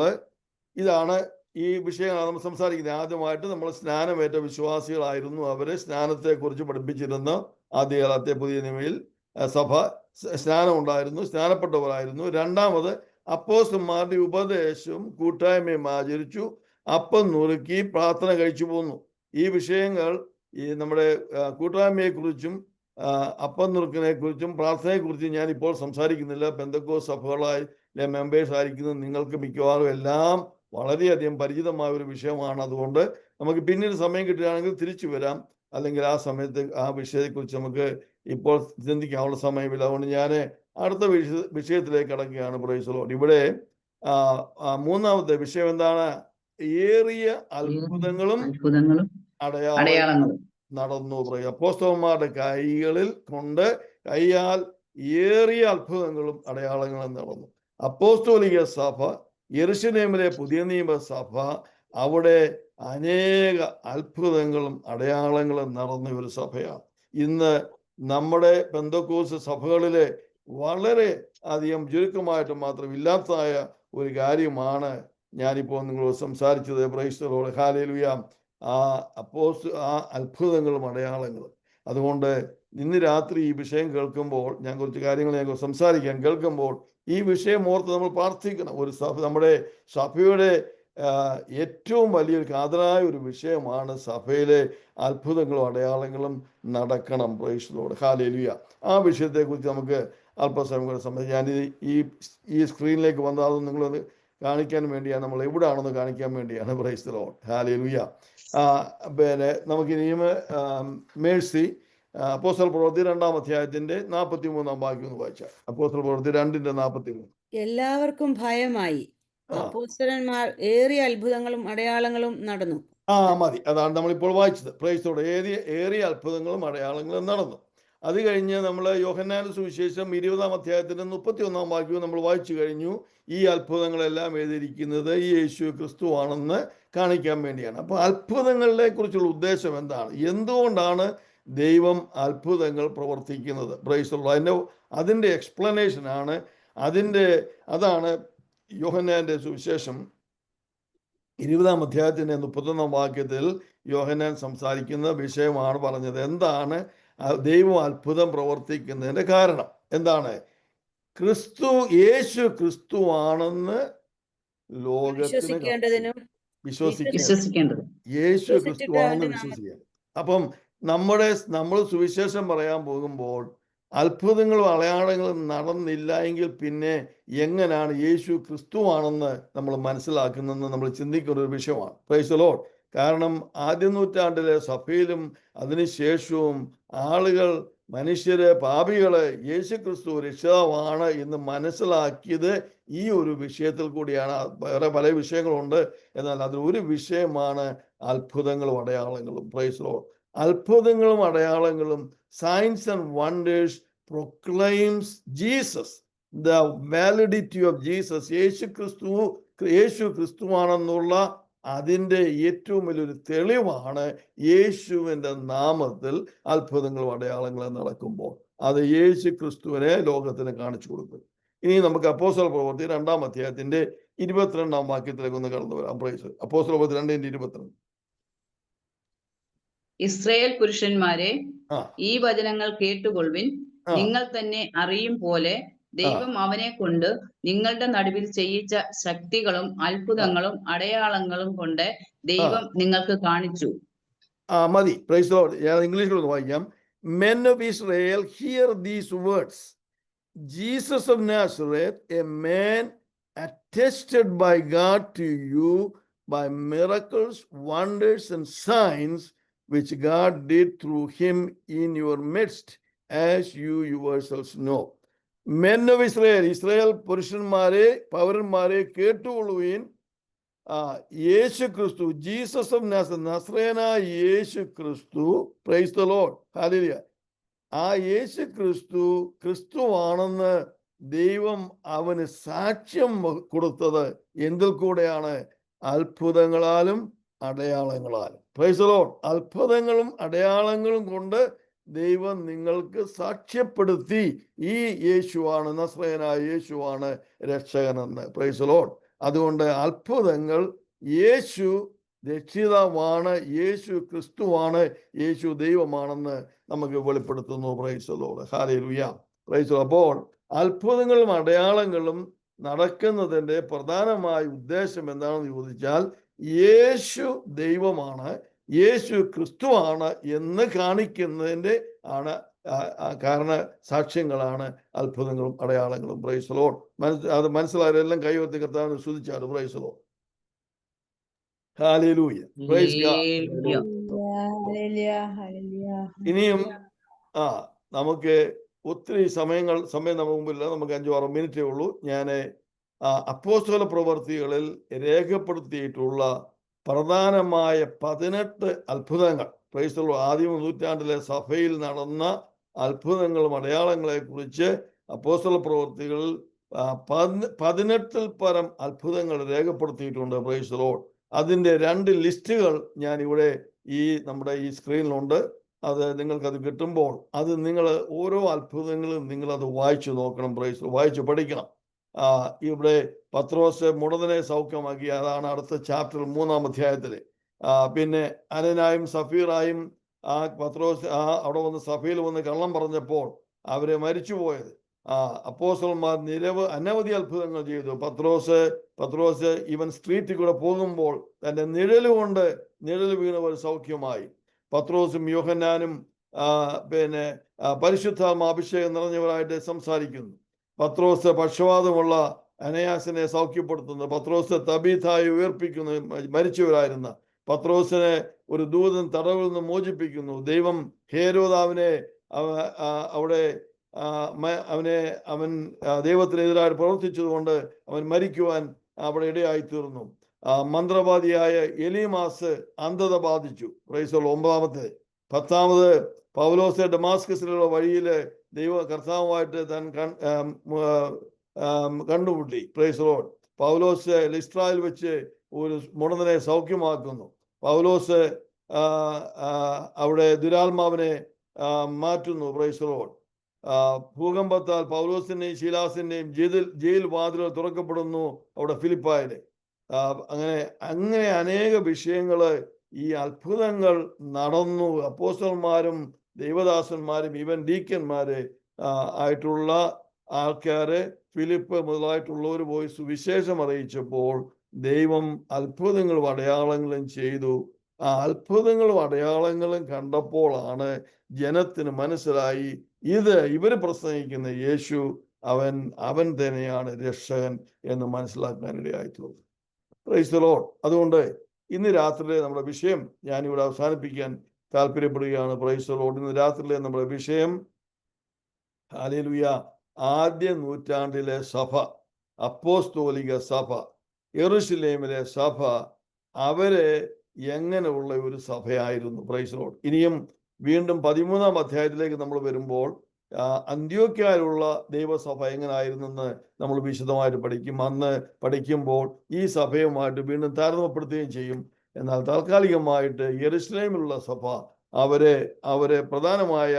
ഇതാണ് ഈ വിഷയങ്ങളാണ് നമ്മൾ സംസാരിക്കുന്നത്. ആദ്യമായിട്ട് നമ്മൾ സ്നാനമേറ്റ വിശ്വാസികളായിരുന്നു. അവരെ സ്നാനത്തെക്കുറിച്ച് പഠിപ്പിച്ചിരുന്ന ആദ്യകാലത്തെ പുതിയ നിയമയിൽ സഭ സ്നാനം ഉണ്ടായിരുന്നു, സ്നാനപ്പെട്ടവരായിരുന്നു. രണ്ടാമത് അപ്പോസ്തലന്മാരുടെ ഉപദേശവും കൂട്ടായ്മയും ആചരിച്ചു, അപ്പം നുറുക്കി പ്രാർത്ഥന കഴിച്ചു പോന്നു. ഈ വിഷയങ്ങൾ ഈ നമ്മുടെ കൂട്ടായ്മയെക്കുറിച്ചും അപ്പം നുറുക്കിനെക്കുറിച്ചും പ്രാർത്ഥനയെക്കുറിച്ചും ഞാൻ ഇപ്പോൾ സംസാരിക്കുന്നില്ല. പെന്തക്കോസ്ത് സഭകളായ മെമ്പേഴ്സ് ആയിരിക്കുന്ന നിങ്ങൾക്ക് മിക്കവാറും എല്ലാം വളരെയധികം പരിചിതമായ ഒരു വിഷയമാണ്. അതുകൊണ്ട് നമുക്ക് പിന്നീട് സമയം കിട്ടുകയാണെങ്കിൽ തിരിച്ചു വരാം, അല്ലെങ്കിൽ ആ സമയത്ത് ആ വിഷയത്തെക്കുറിച്ച് നമുക്ക് ഇപ്പോൾ ചിന്തിക്കാനുള്ള സമയമില്ല. അതുകൊണ്ട് ഞാൻ അടുത്ത വിഷയത്തിലേക്ക് കടക്കുകയാണ്. Price the Lord. ഇവിടെ മൂന്നാമത്തെ വിഷയം എന്താണ്? ഏറിയ അത്ഭുതങ്ങളും അടയാളങ്ങളും നടന്നു. അപ്പോസ്തലന്മാരുടെ കൈയാൽ ഏറിയ അത്ഭുതങ്ങളും അടയാളങ്ങളും നടന്നു. അപ്പോസ്തോലിക സഭ, യെരുശലേമിലെ പുതിയ നിയമസഭ, അവിടെ അനേക അത്ഭുതങ്ങളും അടയാളങ്ങളും നടന്ന ഒരു സഭയാണ്. ഇന്ന് നമ്മുടെ പെന്തക്കോസ്ത് സഭകളിലെ വളരെ അധികം ചുരുക്കമായിട്ട് മാത്രം ഇല്ലാത്തതായ ഒരു കാര്യമാണ് ഞാനിപ്പോൾ നിങ്ങളോട് സംസാരിച്ചത്. Price the Lord. ഹല്ലേലൂയ. ആ അത്ഭുതങ്ങളും അടയാളങ്ങളും. അതുകൊണ്ട് ഇന്ന് രാത്രി ഈ വിഷയം കേൾക്കുമ്പോൾ, ഞാൻ കുറച്ച് കാര്യങ്ങൾ ഞങ്ങൾ സംസാരിക്കാൻ കേൾക്കുമ്പോൾ ഈ വിഷയം ഓർത്ത് നമ്മൾ പ്രാർത്ഥിക്കണം. ഒരു സഭ, നമ്മുടെ സഭയുടെ ഏറ്റവും വലിയൊരു കാതലായ ഒരു വിഷയമാണ് സഭയിലെ അത്ഭുതങ്ങളും അടയാളങ്ങളും നടക്കണം. Price the Lord. ഹല്ലേലൂയ. ആ വിഷയത്തെക്കുറിച്ച് നമുക്ക് അല്പസമയം കൂടെ സംബന്ധിച്ച് ഞാൻ ഈ സ്ക്രീനിലേക്ക് വന്നാൽ അത് നിങ്ങളൊന്ന് കാണിക്കാൻ വേണ്ടിയാണ്, നമ്മൾ എവിടെയാണെന്ന് കാണിക്കാൻ വേണ്ടിയാണ്. Price the Lord. ഹല്ലേലൂയ. പിന്നെ നമുക്കിനിയും മേഴ്സി അപ്പോസ്തല പ്രവൃത്തി 2-ാം അധ്യായത്തിന്റെ 43-ാം വാക്യം ഒന്ന് വായിച്ചാൽ. അപ്പോസ്തല പ്രവൃത്തി 2:43. എല്ലാവർക്കും ഭയമായി. അപ്പോസ്തലന്മാർ ഏറിയ അത്ഭുതങ്ങളും അടയാളങ്ങളും നടന്നു. മതി, അതാണ് നമ്മളിപ്പോൾ വായിച്ചത്. Price the Lord. ഏറിയ അത്ഭുതങ്ങളും അടയാളങ്ങളും നടന്നു. അത് കഴിഞ്ഞ് നമ്മൾ യോഹന്നാന്റെ സുവിശേഷം 20-ാം അധ്യായത്തിന്റെ 31-ാം വാക്യവും നമ്മൾ വായിച്ചു കഴിഞ്ഞു. ഈ അത്ഭുതങ്ങളെല്ലാം എഴുതിയിരിക്കുന്നത് ഈ യേശു ക്രിസ്തുവാണെന്ന് കാണിക്കാൻ വേണ്ടിയാണ്. അപ്പോൾ അത്ഭുതങ്ങളെ കുറിച്ചുള്ള ഉദ്ദേശം എന്താണ്? എന്തുകൊണ്ടാണ് ദൈവം അത്ഭുതങ്ങൾ പ്രവർത്തിക്കുന്നത്? Price the Lord. അതിൻ്റെ എക്സ്പ്ലനേഷനാണ്, അതാണ് യോഹന്നാന്റെ സുവിശേഷം 20-ാം അധ്യായത്തിന്റെ 31-ാം വാക്യത്തിൽ യോഹന്നാൻ സംസാരിക്കുന്ന വിഷയമാണ് പറഞ്ഞത്. എന്താണ് ദൈവം അത്ഭുതം പ്രവർത്തിക്കുന്നതിന്റെ കാരണം? എന്താണ്? യേശു ക്രിസ്തുവാണെന്ന് ലോകത്തിന് വിശ്വസിക്കേണ്ടത്. യേശു ക്രിസ്തുവാണെന്ന് വിശ്വസിക്കുക. അപ്പം നമ്മൾ സുവിശേഷം പറയാൻ പോകുമ്പോൾ അത്ഭുതങ്ങളും അടയാളങ്ങളും നടന്നില്ല എങ്കിൽ പിന്നെ എങ്ങനെയാണ് യേശു ക്രിസ്തുവാണെന്ന് നമ്മൾ മനസ്സിലാക്കുന്നതെന്ന് നമ്മൾ ചിന്തിക്കുന്ന ഒരു വിഷയമാണ്. Price the Lord. കാരണം ആദ്യ നൂറ്റാണ്ടിലെ സഭയിലും അതിനുശേഷവും ആളുകൾ, മനുഷ്യര്, പാപികള് യേശു ക്രിസ്തു രക്ഷിതാവാണ് എന്ന് മനസ്സിലാക്കിയത് ഈ ഒരു വിഷയത്തിൽ കൂടിയാണ്. വേറെ പല വിഷയങ്ങളുണ്ട്, എന്നാൽ അതിലൊരു വിഷയമാണ് അത്ഭുതങ്ങളും അടയാളങ്ങളും. Praise the Lord. അത്ഭുതങ്ങളും അടയാളങ്ങളും, science and wonders proclaims Jesus, the validity of Jesus. യേശു ക്രിസ്തുവാണെന്നുള്ള അതിൻ്റെ ഏറ്റവും വലിയൊരു തെളിവാണ് യേശുവിൻ്റെ നാമത്തിൽ അത്ഭുതങ്ങളും അടയാളങ്ങളും നടക്കുമ്പോൾ അത് യേശു ക്രിസ്തുവിനെ ലോകത്തിന് കാണിച്ചു കൊടുക്കും. ഇനി നമുക്ക് അപ്പോസ്തല പ്രവൃത്തി 2-ാം അധ്യായത്തിന്റെ 22-ാം വാക്യത്തിലേക്ക് ഒന്ന് കടന്നു വരാം. പ്രൈസ്. അപ്പോസ്തല പ്രവൃത്തി 2:22. ഇസ്രായേൽ പുരുഷന്മാരെ, ഈ വചനങ്ങൾ കേട്ടുകൊള്ളുവിൻ. നിങ്ങൾ തന്നെ അറിയും പോലെ ദൈവം അവനെ കൊണ്ട് നിങ്ങളുടെ നടുവിൽ ചെയ്യിച്ച ശക്തികളും അത്ഭുതങ്ങളും അടയാളങ്ങളും കൊണ്ട് ദൈവം നിങ്ങൾക്ക് കാണിച്ചു. മതി. Price the Lord. ഞാൻ ഇംഗ്ലീഷിലൊന്ന് വായിക്കാം. Men of Israel, hear these words. Jesus of Nazareth, a man attested by God to you by miracles, wonders and signs which God did through him in your midst, as you yourselves know. Men of Israel, Israel പുരുഷന്മാരെ, പൗരന്മാരെ, കേട്ടുകൊള്ളുവീൻ. യേശു ക്രിസ്തു, Jesus of നാസറത്ത്, നസ്രയനായ യേശു ക്രിസ്തു. Praise the Lord. ഹല്ലേലൂയ. ആ യേശു ക്രിസ്തുവാണെന്ന് ദൈവം അവന് സാക്ഷ്യം കൊടുത്തത് എന്തിൽ കൂടെയാണ്? അത്ഭുതങ്ങളാലും അടയാളങ്ങളാലും. Praise the Lord. അത്ഭുതങ്ങളും അടയാളങ്ങളും കൊണ്ട് ദൈവം നിങ്ങൾക്ക് സാക്ഷ്യപ്പെടുത്തി ഈ യേശുവാണ്, നസ്രയനായ യേശുവാണ് രക്ഷകനെന്ന്. Price the lord. അതുകൊണ്ട് അത്ഭുതങ്ങൾ യേശു രക്ഷിതാവാണ്, യേശു ക്രിസ്തുവാണ്, യേശു ദൈവമാണെന്ന് നമുക്ക് വെളിപ്പെടുത്തുന്നു. Price the Lord. ഹല്ലേലൂയ. Praise the Lord. അപ്പോൾ അത്ഭുതങ്ങളും അടയാളങ്ങളും നടക്കുന്നതിൻ്റെ പ്രധാനമായ ഉദ്ദേശം എന്താണെന്ന് ചോദിച്ചാൽ യേശു ദൈവമാണ്, യേശു ക്രിസ്തുവാണ് എന്ന് കാണിക്കുന്നതിൻ്റെ കാരണ സാക്ഷ്യങ്ങളാണ് അത്ഭുതങ്ങളും അടയാളങ്ങളും. Praise the Lord. അത് മനസ്സിലായവരെല്ലാം കൈവത്തി കർത്താവിനെ സ്തുതിച്ചാലും. Praise the Lord. ഹല്ലേലൂയ. Praise god. ഇനിയും നമുക്ക് ഒത്തിരി സമയം നമ്മുടെ മുമ്പില്ല, നമുക്ക് 5-6 മിനിറ്റേ ഉള്ളൂ. ഞാൻ അപ്പോസ്തല പ്രവർത്തികളിൽ രേഖപ്പെടുത്തിയിട്ടുള്ള പ്രധാനമായ 18 അത്ഭുതങ്ങൾ, പ്രൈസ് ദി ലോർഡ്, ആദിമ നൂറ്റാണ്ടിലെ സഭയിൽ നടന്ന അത്ഭുതങ്ങളും അടയാളങ്ങളെ കുറിച്ച് അപ്പോസ്തല പ്രവർത്തികളിൽ 18 പരം അത്ഭുതങ്ങൾ രേഖപ്പെടുത്തിയിട്ടുണ്ട്. Price the Lord. അതിൻ്റെ 2 ലിസ്റ്റുകൾ ഞാൻ ഇവിടെ നമ്മുടെ ഈ സ്ക്രീനിലുണ്ട്. അത് നിങ്ങൾക്കത് കിട്ടുമ്പോൾ അത് നിങ്ങൾ ഓരോ അത്ഭുതങ്ങളും നിങ്ങളത് വായിച്ചു നോക്കണം. പ്രൈസ് വായിച്ചു പഠിക്കണം. ഇവിടെ പത്രോസ് മുടന്തനെ സൗഖ്യമാക്കി, അതാണ് അടുത്ത ചാപ്റ്റർ 3-ാം അധ്യായത്തിൽ. പിന്നെ അനനായും സഫീറായും പത്രോസ് അവിടെ വന്ന് സഭയിൽ വന്ന് കള്ളം പറഞ്ഞപ്പോൾ അവരെ മരിച്ചുപോയത്. അപ്പോസ്തലന്മാർ അനവധി അത്ഭുതങ്ങൾ ചെയ്തു. പത്രോസ് ഇവൻ സ്ട്രീറ്റിൽ കൂടെ പോകുമ്പോൾ തന്റെ നിഴൽ വീണവർ സൗഖ്യമായി. പത്രോസും യോഹന്നാനും പിന്നെ പരിശുദ്ധാത്മ അഭിഷേകം നിറഞ്ഞവരായിട്ട് സംസാരിക്കുന്നു. പത്രോസ് പക്ഷവാതമുള്ള അനയാസിനെ സൗഖ്യപ്പെടുത്തുന്നു. പത്രോസ് തബീഥായി ഉയർപ്പിക്കുന്നു, മരിച്ചവരായിരുന്ന പത്രോസിനെ ഒരു ദൂതൻ തടവിൽ നിന്ന് മോചിപ്പിക്കുന്നു. ദൈവം ഹേരോദാവിനെ അവൻ ദൈവത്തിനെതിരായിട്ട് പ്രവർത്തിച്ചതുകൊണ്ട് അവൻ മരിക്കുവാൻ അവിടെ ഇടയായി തീർന്നു. മന്ത്രവാദിയായ എലീമാസ് അന്ധത ബാധിച്ചു. പ്രൈസ് 9. 10 പൗലോസ് ഡമാസ്കസിലുള്ള വഴിയിൽ കർത്താവുമായിട്ട് താൻ കണ്ടുമുട്ടി. Praise Lord. പൗലോസ് ലിസ്ട്രായിൽ വെച്ച് ഒരു മുടന്തനെ സൗഖ്യമാക്കുന്നു. പൗലോസ് അവിടെ ദുരാത്മാവിനെ മാറ്റുന്നു. Praise lord. ഭൂകമ്പത്താൽ പൗലോസിന്റെയും ശീലാസിന്റെയും ജയിൽ വാതിലുകൾ തുറക്കപ്പെടുന്നു അവിടെ ഫിലിപ്പായില്. അങ്ങനെ അനേക വിഷയങ്ങള്, ഈ അത്ഭുതങ്ങൾ നടന്നു. അപ്പോസ്തലന്മാരും ദൈവദാസന്മാരും ഈവൻ ഡീക്കന്മാര് ആയിട്ടുള്ള ആൾക്കാര്, ഫിലിപ്പ് മുതലായിട്ടുള്ളവർ പോയി സുവിശേഷം അറിയിച്ചപ്പോൾ ദൈവം അത്ഭുതങ്ങളും അടയാളങ്ങളും ചെയ്തു. ആ അത്ഭുതങ്ങളും അടയാളങ്ങളും കണ്ടപ്പോഴാണ് ജനത്തിന് മനസ്സിലായി ഇവര് പ്രസംഗിക്കുന്ന യേശു അവൻ തന്നെയാണ് രക്ഷകൻ എന്ന് മനസ്സിലാക്കാനിടയായിട്ടുള്ളത്. Price the lord. അതുകൊണ്ട് ഇന്ന് രാത്രിയിലെ നമ്മുടെ വിഷയം ഞാനിവിടെ അവസാനിപ്പിക്കാൻ താല്പര്യപ്പെടുകയാണ്. Price the Lord. ഇന്ന് രാത്രിയിലെ നമ്മുടെ വിഷയം, ഹല്ലേലൂയ, ആദ്യ നൂറ്റാണ്ടിലെ സഭ, അപ്പോസ്തോലിക സഭ, യെരുശലേമിലെ സഭ, അവര് എങ്ങനെയുള്ള ഒരു സഭയായിരുന്നു. Price the Lord. ഇനിയും വീണ്ടും 13-ാം അധ്യായത്തിലേക്ക് നമ്മൾ വരുമ്പോൾ അന്ത്യോക്യയിലുള്ള ദൈവസഭ എങ്ങനായിരുന്നെന്ന് നമ്മൾ വിശദമായിട്ട് പഠിക്കും. അന്ന് പഠിക്കുമ്പോൾ ഈ സഭയുമായിട്ട് വീണ്ടും താരതമ്യപ്പെടുത്തുകയും ചെയ്യും. എന്നാൽ താൽക്കാലികമായിട്ട് യെരുശലേമിലുള്ള സഭ അവരെ പ്രധാനമായ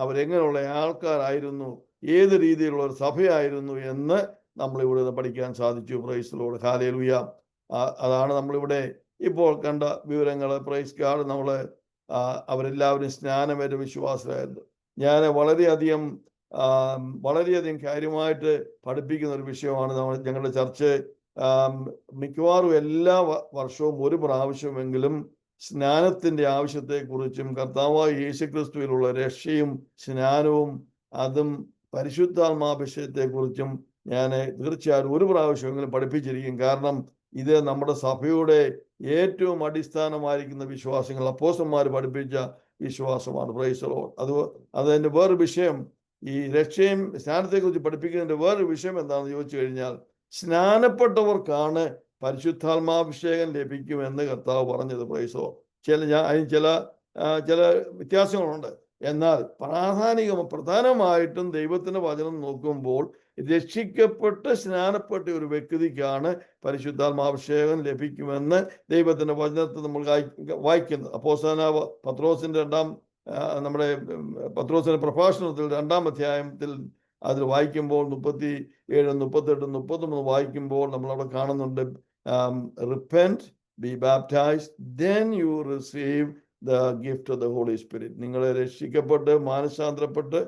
അവരെങ്ങനെയുള്ള ആൾക്കാരായിരുന്നു, ഏത് രീതിയിലുള്ള ഒരു സഭയായിരുന്നു എന്ന് നമ്മളിവിടെ പഠിക്കാൻ സാധിച്ചു. Price the Lord. ഹല്ലേലൂയ. അതാണ് നമ്മളിവിടെ ഇപ്പോൾ കണ്ട വിവരങ്ങൾ. Praise God. അവരെല്ലാവരും സ്നാനമേറ്റ വിശ്വാസമായിരുന്നു. ഞാൻ വളരെയധികം കാര്യമായിട്ട് പഠിപ്പിക്കുന്ന ഒരു വിഷയമാണ് ഞങ്ങളുടെ ചർച്ച്. മിക്കവാറും എല്ലാ വർഷവും ഒരു പ്രാവശ്യമെങ്കിലും സ്നാനത്തിന്റെ ആവശ്യത്തെക്കുറിച്ചും കർത്താവായ യേശുക്രിസ്തുവിലുള്ള രക്ഷയും സ്നാനവും അതും പരിശുദ്ധാത്മാഭിഷേകത്തെക്കുറിച്ചും ഞാൻ തീർച്ചയായും ഒരു പ്രാവശ്യമെങ്കിലും പഠിപ്പിച്ചിരിക്കും. കാരണം ഇത് നമ്മുടെ സഭയുടെ ഏറ്റവും അടിസ്ഥാനമായിരിക്കുന്ന വിശ്വാസങ്ങൾ, അപ്പോസ്തലന്മാർ പഠിപ്പിച്ച വിശ്വാസമാണ്. Price the Lord. അതിന്റെ വേറൊരു വിഷയം, ഈ രക്ഷയും സ്നാനത്തെക്കുറിച്ച് പഠിപ്പിക്കുന്നതിന്റെ വേറൊരു വിഷയം എന്താണെന്ന് ചോദിച്ചു കഴിഞ്ഞാൽ, സ്നാനപ്പെട്ടവർക്കാണ് പരിശുദ്ധാത്മാഭിഷേകം ലഭിക്കുമെന്ന് കർത്താവ് പറഞ്ഞത്. Price the Lord. അതിന് ചില വ്യത്യാസങ്ങളുണ്ട്. എന്നാൽ പ്രധാനമായിട്ടും ദൈവത്തിന്റെ വചനം നോക്കുമ്പോൾ രക്ഷിക്കപ്പെട്ട് സ്നാനപ്പെട്ട ഒരു വ്യക്തിക്കാണ് പരിശുദ്ധാത്മാഭിഷേകം ലഭിക്കുമെന്ന് ദൈവത്തിന്റെ വചനത്തിൽ നമ്മൾ വായിക്കുന്നത്. അപ്പോസ്തലനായ പത്രോസിന്റെ നമ്മുടെ പത്രോസിന്റെ പ്രഭാഷണത്തിൽ 2-ാം അധ്യായത്തിൽ അതിൽ വായിക്കുമ്പോൾ 37, 38, 33 വായിക്കുമ്പോൾ നമ്മളവിടെ കാണുന്നുണ്ട്, repent, B baptised, then you receive the gift of the Holy Spirit. നിങ്ങളെ രക്ഷിക്കപ്പെട്ട് മാനസാന്തരപ്പെട്ട്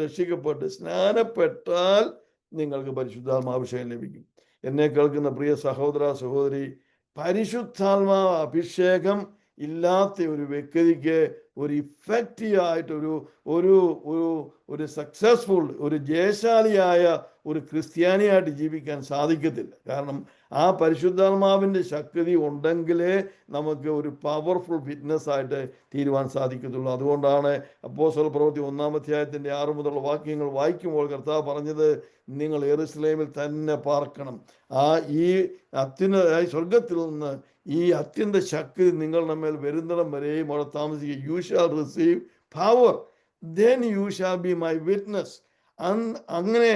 രക്ഷിക്കപ്പെട്ട് സ്നാനപ്പെട്ടാൽ നിങ്ങൾക്ക് പരിശുദ്ധാത്മാഭിഷേകം ലഭിക്കും. എന്നെ കേൾക്കുന്ന പ്രിയ സഹോദര സഹോദരി, പരിശുദ്ധാത്മാ അഭിഷേകം ഇല്ലാത്ത ഒരു വ്യക്തിക്ക് ഒരു ഇഫക്റ്റീവ് ആയിട്ട് ഒരു സക്സസ്ഫുൾ, ഒരു ജയശാലിയായ ഒരു ക്രിസ്ത്യാനിയായിട്ട് ജീവിക്കാൻ സാധിക്കത്തില്ല. കാരണം ആ പരിശുദ്ധാത്മാവിൻ്റെ ശക്തി ഉണ്ടെങ്കിലേ നമുക്ക് ഒരു പവർഫുൾ വിറ്റ്നസ് ആയിട്ട് തീരുവാൻ സാധിക്കത്തുള്ളൂ. അതുകൊണ്ടാണ് അപ്പോസ്തല പ്രവൃത്തി 1-ാം അധ്യായത്തിൻ്റെ 6 മുതലുള്ള വാക്യങ്ങൾ വായിക്കുമ്പോൾ കർത്താവ് പറഞ്ഞത്, നിങ്ങൾ യെരുശലേമിൽ തന്നെ പാർക്കണം. ഈ സ്വർഗത്തിൽ നിന്ന് ഈ അത്യന്ത ശക്തി നിങ്ങളുടെ മേൽ വരുന്നിടം വരെയും അവിടെ താമസിക്കുക. You shall receive power, then you shall be my witness. അങ്ങനെ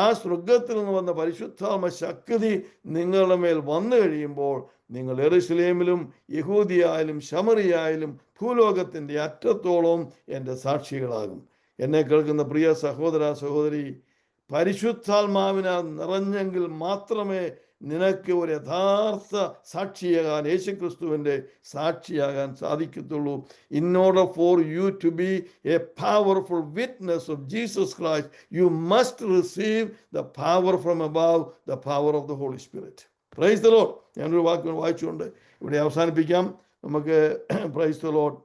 ആ സ്വർഗത്തിൽ നിന്ന് വന്ന പരിശുദ്ധാത്മ ശക്തി നിങ്ങളുടെ മേൽ വന്നു കഴിയുമ്പോൾ നിങ്ങൾ യെരുശലേമിലും യഹൂദിയായാലും ശമറിയായാലും ഭൂലോകത്തിൻ്റെ അറ്റത്തോളം എൻ്റെ സാക്ഷികളാകും. എന്നെ കേൾക്കുന്ന പ്രിയ സഹോദര സഹോദരി, പരിശുദ്ധാത്മാവിനാൽ നിറഞ്ഞെങ്കിൽ മാത്രമേ നിനക്ക് ഒരു യഥാർത്ഥ സാക്ഷിയാകാൻ, യേശുക്രിസ്തുവിൻ്റെ സാക്ഷിയാകാൻ സാധിക്കത്തുള്ളൂ. In order for you to be a powerful witness of Jesus Christ, you must receive the power from above, the power of the Holy Spirit. Praise the Lord. ഞാനൊരു വാക്ക് വായിച്ചുകൊണ്ട് ഇവിടെ അവസാനിപ്പിക്കാം. നമുക്ക് പ്രൈസ് ദ ലോർഡ്.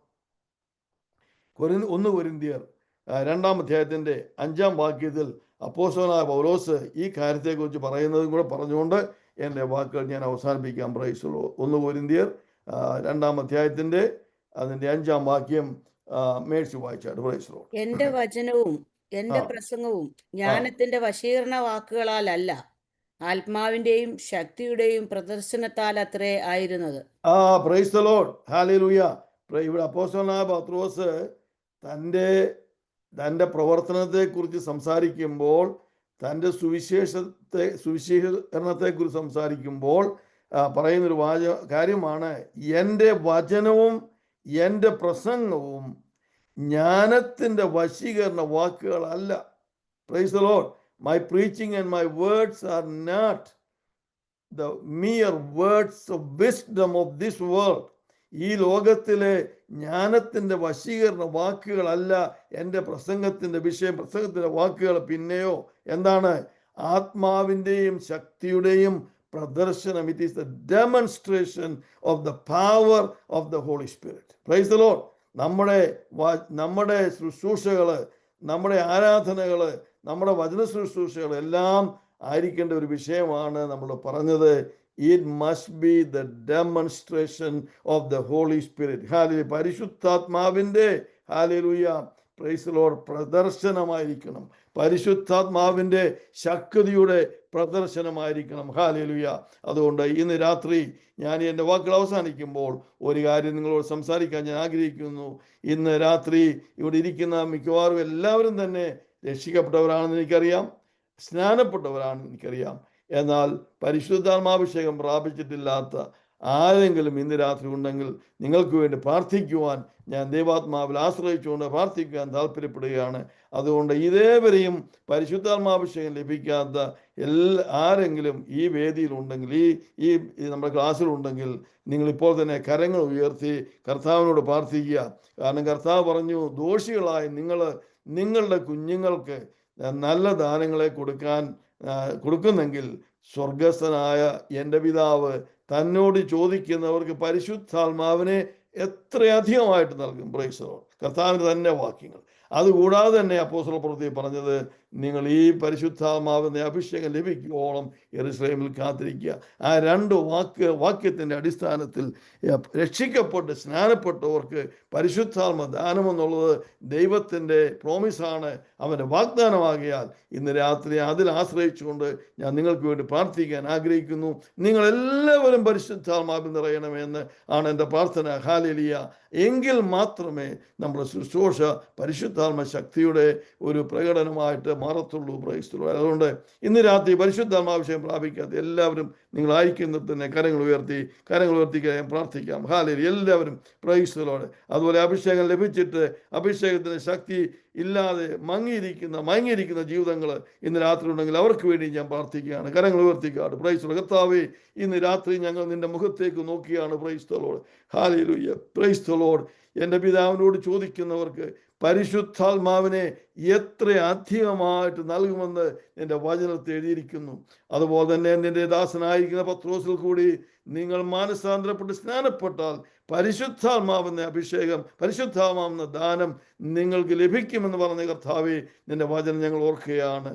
1 കൊരിന്ത്യർ 2-ാം അധ്യായത്തിൻ്റെ 5-ാം വാക്യത്തിൽ അപ്പോസ്തലനായ പൗലോസ് ഈ കാര്യത്തെക്കുറിച്ച് പറയുന്നതും കൂടെ പറഞ്ഞുകൊണ്ട് എൻ്റെ വാക്കുകൾ ഞാൻ അവസാനിപ്പിക്കാം. Praise the lord. 1 കൊരിന്ത്യർ 2-ാം അധ്യായത്തിൻ്റെ അതിൻ്റെ 5-ാം വാക്യം മേഴ്സി വായിച്ചാട്ട്. Praise the lord. എന്റെ വചനവും എന്റെ പ്രസംഗവും ജ്ഞാനത്തിന്റെ വശീകരണ വാക്കുകളാലല്ല, ആത്മാവിന്റെയും ശക്തിയുടെയും പ്രദർശനത്താൽ അത്രേ ആയിരുന്നത്. Price the Lord. ഹല്ലേലൂയ. ഇവിടെ അപ്പോസ്തലനായ പത്രോസ് തൻ്റെ പ്രവർത്തനത്തെക്കുറിച്ച് സംസാരിക്കുമ്പോൾ, തൻ്റെ സുവിശേഷീകരണത്തെക്കുറിച്ച് സംസാരിക്കുമ്പോൾ പറയുന്നൊരു കാര്യമാണ്, എൻ്റെ വചനവും എൻ്റെ പ്രസംഗവും ജ്ഞാനത്തിൻ്റെ വശീകരണ വാക്കുകളല്ല. Praise the lord. My preaching and my words are not the mere words of wisdom of this world. ഈ ലോകത്തിലെ ജ്ഞാനത്തിൻ്റെ വശീകരണ വാക്കുകളല്ല എൻ്റെ പ്രസംഗത്തിൻ്റെ വിഷയം, പ്രസംഗത്തിൻ്റെ വാക്കുകൾ. പിന്നെയോ എന്താണ്? ആത്മാവിൻ്റെയും ശക്തിയുടെയും പ്രദർശനം. It is the demonstration of the power of the Holy Spirit. Praise the Lord. നമ്മുടെ ശുശ്രൂഷകൾ, നമ്മുടെ ആരാധനകൾ, നമ്മുടെ വചന ശുശ്രൂഷകൾ എല്ലാം ആയിരിക്കേണ്ട ഒരു വിഷയമാണ് നമ്മൾ പറഞ്ഞത്. It must be the demonstration of the Holy Spirit. Hallelujah. പരിശുദ്ധാത്മാവിൻ്റെ ഹല്ലേലൂയ പ്രൈസ് ദി ലോർഡ് പ്രദർശനമായിരിക്കണം. പരിശുദ്ധാത്മാവിൻ്റെ ശക്തിയുടെ പ്രദർശനമായിരിക്കണം. ഹല്ലേലൂയ. അതുകൊണ്ട് ഇന്ന് രാത്രി ഞാൻ എൻ്റെ വാക്കുകൾ അവസാനിക്കുമ്പോൾ ഒരു കാര്യം നിങ്ങളോട് സംസാരിക്കാൻ ഞാൻ ആഗ്രഹിക്കുന്നു. ഇന്ന് രാത്രി ഇവിടെ ഇരിക്കുന്ന മിക്കവാറും എല്ലാവരും തന്നെ രക്ഷിക്കപ്പെട്ടവരാണെന്ന് എനിക്കറിയാം, സ്നാനപ്പെട്ടവരാണെന്ന് എനിക്കറിയാം. എന്നാൽ പരിശുദ്ധാത്മാഭിഷേകം പ്രാപിച്ചിട്ടില്ലാത്ത ആരെങ്കിലും ഇന്ന് രാത്രി ഉണ്ടെങ്കിൽ നിങ്ങൾക്ക് വേണ്ടി പ്രാർത്ഥിക്കുവാൻ ഞാൻ ദൈവാത്മാവിൽ ആശ്രയിച്ചുകൊണ്ട് പ്രാർത്ഥിക്കാൻ താല്പര്യപ്പെടുകയാണ്. അതുകൊണ്ട് ഇതേവരെയും പരിശുദ്ധാത്മാഭിഷേകം ലഭിക്കാത്ത ആരെങ്കിലും ഈ വേദിയിലുണ്ടെങ്കിൽ, ഈ നമ്മുടെ ക്ലാസ്സിലുണ്ടെങ്കിൽ, നിങ്ങളിപ്പോൾ തന്നെ കരങ്ങൾ ഉയർത്തി കർത്താവിനോട് പ്രാർത്ഥിക്കുക. കാരണം കർത്താവ് പറഞ്ഞു, ദോഷികളായ നിങ്ങളുടെ കുഞ്ഞുങ്ങൾക്ക് നല്ല ദാനങ്ങളെ കൊടുക്കുന്നെങ്കിൽ സ്വർഗസ്ഥനായ എൻ്റെ പിതാവ് തന്നോട് ചോദിക്കുന്നവർക്ക് പരിശുദ്ധാത്മാവിനെ എത്രയധികമായിട്ട് നൽകും. Price the Lord. കർത്താവിൻ്റെ തന്നെ വാക്യങ്ങൾ. അതുകൂടാതെ തന്നെ അപ്പോസ്തല പ്രവൃത്തി പറഞ്ഞത്, നിങ്ങൾ ഈ പരിശുദ്ധാത്മാവിന്റെ അഭിഷേകം ലഭിക്കുവോളം യെരുശലേമിൽ കാത്തിരിക്കുക. ആ 2 വാക്യത്തിൻ്റെ അടിസ്ഥാനത്തിൽ രക്ഷിക്കപ്പെട്ട് സ്നാനപ്പെട്ടവർക്ക് പരിശുദ്ധാത്മ ദാനമെന്നുള്ളത് ദൈവത്തിൻ്റെ പ്രോമിസാണ്, അവൻ്റെ വാഗ്ദാനമാകിയാൽ ഇന്ന് രാത്രി അതിൽ ആശ്രയിച്ചുകൊണ്ട് ഞാൻ നിങ്ങൾക്ക് വേണ്ടി പ്രാർത്ഥിക്കാൻ ആഗ്രഹിക്കുന്നു. നിങ്ങളെല്ലാവരും പരിശുദ്ധാത്മാവിൽ നിറയണമെന്ന് ആണ് എൻ്റെ പ്രാർത്ഥന. ഹല്ലേലൂയ. എങ്കിൽ മാത്രമേ നമ്മുടെ ശുശ്രൂഷ പരിശുദ്ധാത്മ ശക്തിയുടെ ഒരു പ്രകടനമായിട്ട് മാറത്തുള്ളൂ. Praise the lord. അതുകൊണ്ട് ഇന്ന് രാത്രി പരിശുദ്ധാത്മാഭിഷേകം പ്രാപിക്കാത്ത എല്ലാവരും നിങ്ങളായിരിക്കുന്ന തന്നെ കരങ്ങൾ ഉയർത്തി പ്രാർത്ഥിക്കാം. ഹല്ലേലൂയ. എല്ലാവരും പ്രൈസ് ദി ലോർഡ്. അതുപോലെ അഭിഷേകം ലഭിച്ചിട്ട് അഭിഷേകത്തിന് ശക്തി ഇല്ലാതെ മങ്ങിയിരിക്കുന്ന ജീവിതങ്ങൾ ഇന്ന് രാത്രി ഉണ്ടെങ്കിൽ അവർക്ക് വേണ്ടി ഞാൻ പ്രാർത്ഥിക്കുകയാണ്. കരങ്ങൾ ഉയർത്തിക്കാട്. Price the Lord. കർത്താവേ, ഇന്ന് രാത്രി ഞങ്ങൾ നിന്റെ മുഖത്തേക്ക് നോക്കിയാണ്. Price the Lord. ഹല്ലേലൂയ. Praise the Lord. എൻ്റെ പിതാവിനോട് ചോദിക്കുന്നവർക്ക് പരിശുദ്ധാത്മാവിനെ എത്ര അധികമായിട്ട് നൽകുമെന്ന് നിന്റെ വചനത്തിൽ എഴുതിയിരിക്കുന്നു. അതുപോലെ തന്നെ നിന്റെ ദാസനായിരിക്കുന്ന പത്രോസിൽ കൂടി നിങ്ങൾ മാനസാന്തരപ്പെട്ട് സ്നാനപ്പെട്ടാൽ പരിശുദ്ധാത്മാവെന്ന അഭിഷേകം, പരിശുദ്ധാത്മാവെന്ന ദാനം നിങ്ങൾക്ക് ലഭിക്കുമെന്ന് പറഞ്ഞ കർത്താവേ, നിന്റെ വചനം ഞങ്ങൾ ഓർക്കുകയാണ്.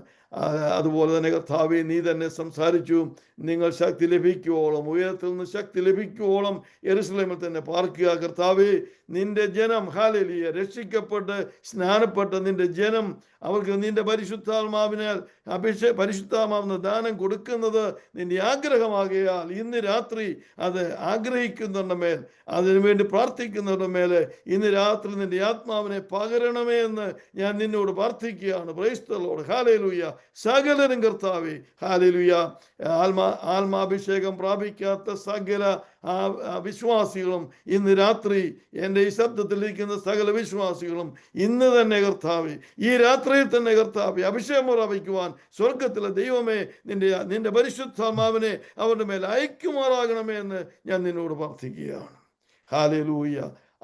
അതുപോലെ തന്നെ കർത്താവേ, നീ തന്നെ സംസാരിച്ചു, നിങ്ങൾ ശക്തി ലഭിക്കുവോളം, ഉയരത്തിൽ നിന്ന് ശക്തി ലഭിക്കുവോളം യെരൂശലേമിൽ തന്നെ പാർക്കുക. കർത്താവേ, നിന്റെ ജനം ഹല്ലേലൂയ രക്ഷിക്കപ്പെട്ട് സ്നാനപ്പെട്ട് നിന്റെ ജനം അവർക്ക് നിന്റെ പരിശുദ്ധാത്മാവിനാൽ പരിശുദ്ധാത്മാവിന് ദാനം കൊടുക്കുന്നത് നിന്റെ ആഗ്രഹമാകിയാൽ ഇന്ന് രാത്രി അത് ആഗ്രഹിക്കുന്നവരുടെ മേൽ, അതിനുവേണ്ടി പ്രാർത്ഥിക്കുന്നവരുടെ മേൽ ഇന്ന് രാത്രി നിന്റെ ആത്മാവിനെ പകരണമേ എന്ന് ഞാൻ നിന്നോട് പ്രാർത്ഥിക്കുകയാണ്. Price the Lord. ഹല്ലേലൂയ. സകലരും കർത്താവേ ഹല്ലേലൂയ ആത്മാഭിഷേകം പ്രാപിക്കാത്ത സകല വിശ്വാസികളും ഇന്ന് രാത്രി എൻ്റെ ഈ ശബ്ദത്തിലിരിക്കുന്ന സകല വിശ്വാസികളും ഇന്ന് തന്നെ കർത്താവേ, ഈ രാത്രിയിൽ തന്നെ കർത്താവേ, അഭിഷേകം പ്രാപിക്കുവാൻ സ്വർഗത്തിലെ ദൈവമേ നിന്റെ പരിശുദ്ധാത്മാവിനെ അവരുടെ മേൽ അയക്കുമാറാകണമേ എന്ന് ഞാൻ നിന്നോട് പ്രാർത്ഥിക്കുകയാണ്. ഹല്ലേലൂയ.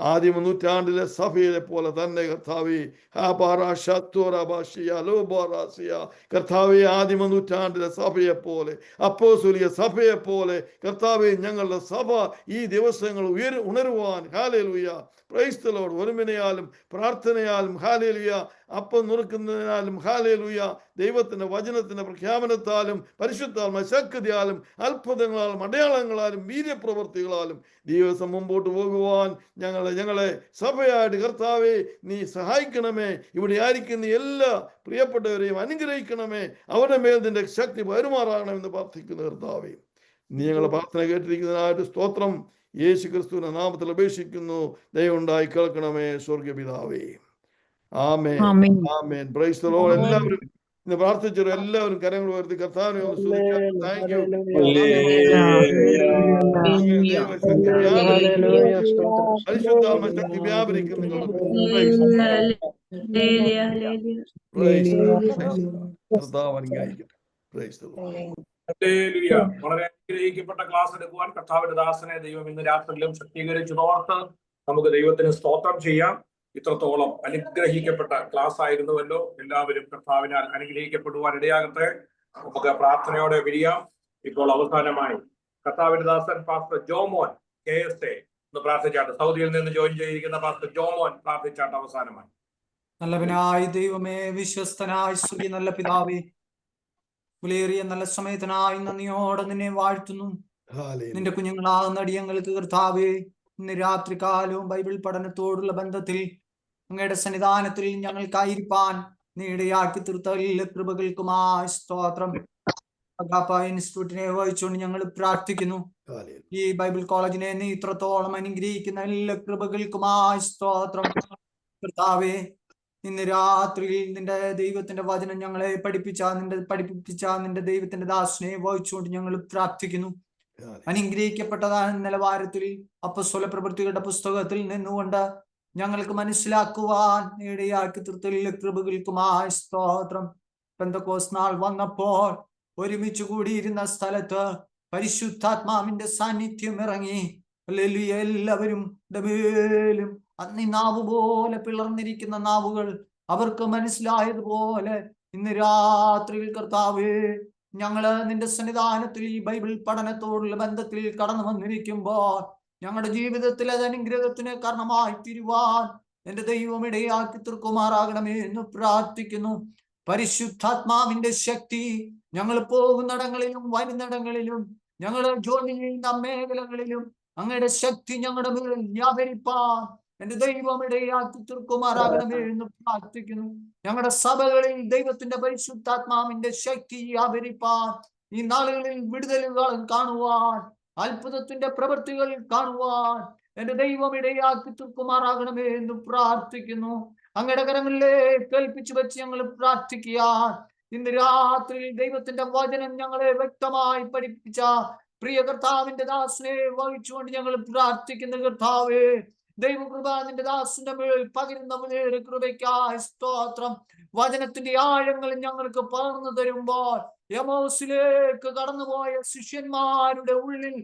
ആദിമ നൂറ്റാണ്ടിലെ സഭയെ പോലെ തന്നെ കർത്താവേ, കർത്താവേ, ആദിമ നൂറ്റാണ്ടിലെ സഭയെ പോലെ, അപ്പോസ്തലിക സഭയെ പോലെ കർത്താവേ, ഞങ്ങളുടെ സഭ ഈ ദിവസങ്ങൾ ഉണരുവാൻ ഹല്ലേലൂയ. Praise the lord. ഒരുമനയാലും പ്രാർത്ഥനയാലും ഹല്ലേലൂയ, അപ്പം നുറുക്കുന്നതിനാലും ഹല്ലേലൂയ, ദൈവത്തിന്റെ വചനത്തിന്റെ പ്രഖ്യാപനത്താലും പരിശുദ്ധാത്മ ശക്തിയാലും അത്ഭുതങ്ങളാലും അടയാളങ്ങളാലും വീര്യപ്രവൃത്തികളാലും ദിവസം മുമ്പോട്ട് പോകുവാൻ ഞങ്ങളെ സഭയായിട്ട് കർത്താവേ നീ സഹായിക്കണമേ. ഇവിടെ ആയിരിക്കുന്ന എല്ലാ പ്രിയപ്പെട്ടവരെയും അനുഗ്രഹിക്കണമേ. അവരുടെ മേൽ നിന്റെ ശക്തി വരുമാറാകണമെന്ന് പ്രാർത്ഥിക്കുന്ന കർത്താവേ, നീ ഞങ്ങളുടെ പ്രാർത്ഥന കേട്ടിരിക്കുന്നതിനായിട്ട് സ്തോത്രം. യേശു ക്രിസ്തുവിന്റെ നാമത്തിൽ അപേക്ഷിക്കുന്നു. ദയവ് ഉണ്ടായി കേൾക്കണമേ സ്വർഗ്ഗ പിതാവേ. ആമേൻ. ആമേൻ. Praise the lord. എല്ലാവരും ഇന്ന് പ്രാർത്ഥിച്ചവരും എല്ലാവരും കരങ്ങൾ ഉയർത്തി കർത്താവിനെ ഒന്ന് സ്തുതിക്കാം. Thank you. പരിശുദ്ധാത്മ ശക്തി വ്യാപരിക്കും നിങ്ങൾക്ക്. കർത്താവ് അനുഗ്രഹിക്കട്ടെ. Praise the Lord. ഹല്ലേലൂയ. വളരെ അനുഗ്രഹിക്കപ്പെട്ട ക്ലാസ് എടുക്കുവാൻ കർത്താവിന്റെ ദാസനെ ദൈവം ഇന്ന് രാത്രിയിലും ശക്തീകരിച്ചതോർത്ത് നമുക്ക് ദൈവത്തിന് സ്തോത്രം ചെയ്യാം. ഇത്രത്തോളം അനുഗ്രഹിക്കപ്പെട്ട ക്ലാസ് ആയിരുന്നുവല്ലോ. എല്ലാവരും കർത്താവിനാൽ അനുഗ്രഹിക്കപ്പെടുവാൻ ഇടയാകട്ടെ. നമുക്ക് പ്രാർത്ഥനയോടെ പിരിയാം. ഇപ്പോൾ അവസാനമായി കർത്താവിന്റെ ദാസൻ പാസ്റ്റർ ജോമോൻ KSA ഒന്ന് പ്രാർത്ഥിച്ചാട്ട്. സൗദിയിൽ നിന്ന് ജോയിൻ ചെയ്തിരിക്കുന്ന പാസ്റ്റർ ജോമോൻ പ്രാർത്ഥിച്ചാട്ട് അവസാനമായി. നല്ലവനായ ദൈവമേ, വിശ്വസ്തനായ സ്തുതി നല്ല പിതാവേ, വിലയേറിയ നല്ല സമയത്തിനായി നന്ദിയോടെ നിന്നെ വാഴ്ത്തുന്നു. നിന്റെ കുഞ്ഞുങ്ങളാകുന്ന അടിയങ്ങൾക്ക് കർത്താവേ, ഇന്ന് രാത്രികാലവും ബൈബിൾ പഠനത്തോടുള്ള ബന്ധത്തിൽ അങ്ങയുടെ സന്നിധാനത്തിൽ ഞങ്ങൾക്കായിരിക്കാൻ നീ ഇടയാക്കി തീർത്ത എല്ലാ കൃപകൾക്കുമായി സ്തോത്രം. ഇൻസ്റ്റിറ്റ്യൂട്ടിനെ വഹിച്ചുകൊണ്ട് ഞങ്ങൾ പ്രാർത്ഥിക്കുന്നു. ഈ ബൈബിൾ കോളേജിനെ നീ ഇത്രത്തോളം അനുഗ്രഹിക്കുന്ന എല്ലാ കൃപകൾക്കുമായി സ്തോത്രം. കർത്താവേ, ഇന്ന് രാത്രിയിൽ നിന്റെ ദൈവത്തിന്റെ വചനം ഞങ്ങളെ പഠിപ്പിച്ച നിന്റെ ദൈവത്തിന്റെ ദാസനെ വഹിച്ചുകൊണ്ട് ഞങ്ങൾ പ്രാർത്ഥിക്കുന്നു. അനുഗ്രഹിക്കപ്പെട്ടതായ നിലവാരത്തിൽ അപ്പോസ്തല പ്രവൃത്തികളുടെ പുസ്തകത്തിൽ നിന്നുകൊണ്ട് ഞങ്ങൾക്ക് മനസ്സിലാക്കുവാൻ ഇടയാക്കി തീർത്ത കൃപകൾക്കുമായി സ്തോത്രം. പെന്തക്കോസ്ത് നാൾ വന്നപ്പോൾ ഒരുമിച്ച് കൂടിയിരുന്ന സ്ഥലത്ത് പരിശുദ്ധാത്മാവിന്റെ സാന്നിധ്യം ഇറങ്ങി. എല്ലാവരും മേലും അന്ന് നാവ് പോലെ പിളർന്നിരിക്കുന്ന നാവുകൾ അവർക്ക് മനസ്സിലായതുപോലെ ഇന്ന് രാത്രിയിൽ കർത്താവേ, ഞങ്ങള് നിന്റെ സന്നിധാനത്തിൽ ഈ ബൈബിൾ പഠനത്തോടുള്ള ബന്ധത്തിൽ കടന്നു വന്നിരിക്കുമ്പോൾ ഞങ്ങളുടെ ജീവിതത്തിൽ അത് അനുഗ്രഹത്തിന് കാരണമായി തീരുവാൻ എന്റെ ദൈവം ഇടയാക്കി തീർക്കുമാറാകണമേ എന്ന് പ്രാർത്ഥിക്കുന്നു. പരിശുദ്ധാത്മാവിന്റെ ശക്തി ഞങ്ങൾ പോകുന്നിടങ്ങളിലും വരുന്നിടങ്ങളിലും ഞങ്ങൾ ജോലി ചെയ്യുന്ന മേഖലകളിലും അങ്ങയുടെ ശക്തി ഞങ്ങളുടെ മേൽ വ്യാപരിപ്പാൻ എന്റെ ദൈവം ഇടയാക്കി തീർക്കുമാറാകണമേ എന്ന് പ്രാർത്ഥിക്കുന്നു. ഞങ്ങളുടെ സഭകളിൽ ദൈവത്തിന്റെ പരിശുദ്ധാത്മാവിന്റെ ശക്തി വ്യാപരിപ്പാൻ ഈ നാളുകളിൽ വിടുതലുകൾ കാണുവാൻ, അത്ഭുതത്തിന്റെ പ്രവൃത്തികൾ കാണുവാൻ എന്റെ ദൈവം ഇടയാക്കി തീർക്കുമാറാകണമേ എന്ന് പ്രാർത്ഥിക്കുന്നു. അങ്ങയുടെ കരങ്ങളിലെ കേൾപ്പിച്ചു വെച്ച് ഞങ്ങൾ പ്രാർത്ഥിക്കുക. ഇന്ന് രാത്രി ദൈവത്തിന്റെ വചനം ഞങ്ങളെ വ്യക്തമായി പഠിപ്പിച്ച പ്രിയ കർത്താവിന്റെ ദാസനെ വഹിച്ചുകൊണ്ട് ഞങ്ങൾ പ്രാർത്ഥിക്കുന്ന കർത്താവേ, ദൈവകൃപ നിന്റെ ദാസന്റെ മേൽ പകരുന്ന കൃപയ്ക്കായി സ്തോത്രം. വചനത്തിന്റെ ആഴങ്ങൾ ഞങ്ങൾക്ക് പകർന്നു തരുമ്പോൾ എമൗസിലേക്ക് കടന്നുപോയ ശിഷ്യന്മാരുടെ ഉള്ളിൽ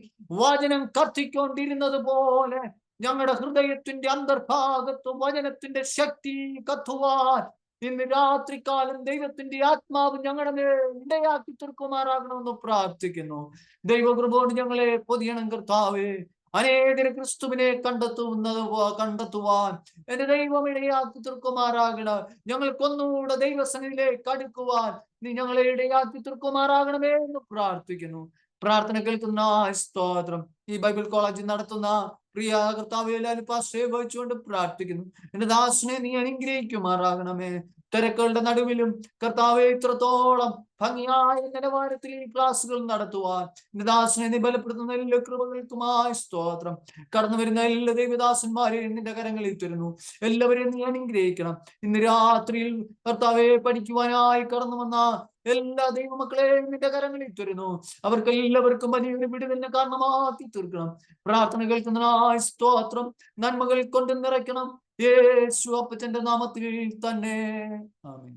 വചനം കത്തിക്കൊണ്ടിരുന്നത് പോലെ ഞങ്ങളുടെ ഹൃദയത്തിന്റെ അന്തർഭാഗത്ത് വചനത്തിന്റെ ശക്തി കത്തുവാൻ ഇന്ന് രാത്രികാലം ദൈവത്തിന്റെ ആത്മാവ് ഞങ്ങളുടെ മേൽ ഇടയാക്കി തീർക്കുമാറാകണമെന്ന് പ്രാർത്ഥിക്കുന്നു. ദൈവകൃപ കൊണ്ട് ഞങ്ങളെ പൊതിയണം കർത്താവേ. അനേകരെ ക്രിസ്തുവിനെ കണ്ടെത്തുവാൻ എന്റെ ദൈവം ഇടയാക്കി തീർക്കുമാറാകണം. ഞങ്ങൾക്കൊന്നുകൂടെ ദൈവസന്നിധിയിലേക്ക് അടുക്കുവാൻ നീ ഞങ്ങളെ ഇടയാക്കി തീർക്കുമാറാകണമേ എന്ന് പ്രാർത്ഥിക്കുന്നു. പ്രാർത്ഥന കേൾക്കുന്ന സ്തോത്രം. ഈ ബൈബിൾ കോളേജിൽ നടത്തുന്ന പ്രിയ കർത്താവേ ലാലിപ്പാസ്റ്ററെ വഹിച്ചുകൊണ്ട് പ്രാർത്ഥിക്കുന്നു. എന്റെ ദാസനെ നീ അനുഗ്രഹിക്കുമാറാകണമേ. തിരക്കുകളുടെ നടുവിലും കർത്താവെ ഇത്രത്തോളം ഭംഗിയായ നിലവാരത്തിൽ ഈ ക്ലാസ്സുകൾ നടത്തുവാൻ എന്റെ ദാസനെ നീ ബലപ്പെടുത്തുന്ന എല്ലാ കൃപകൾക്കുമായി സ്തോത്രം. കടന്നു വരുന്ന എല്ലാ ദൈവദാസന്മാരെയും നിന്റെ കരങ്ങളിൽ തരുന്നു. എല്ലാവരെയും നീ അനുഗ്രഹിക്കണം. ഇന്ന് രാത്രിയിൽ കർത്താവെ പഠിക്കുവാനായി കടന്നു വന്ന എല്ലാ ദൈവമക്കളെയും നിന്റെ കരങ്ങളിൽ തരുന്നു. അവർക്ക് എല്ലാവർക്കും വലിയൊരു വിടുതലിന് കാരണമാക്കി തീർക്കണം. പ്രാർത്ഥന കേൾക്കുന്നതിനായി സ്തോത്രം. നന്മകൾ കൊണ്ട് നിറയ്ക്കണം. യേശു അപ്പച്ചന്റെ നാമത്തിൽ തന്നെ ആമേൻ.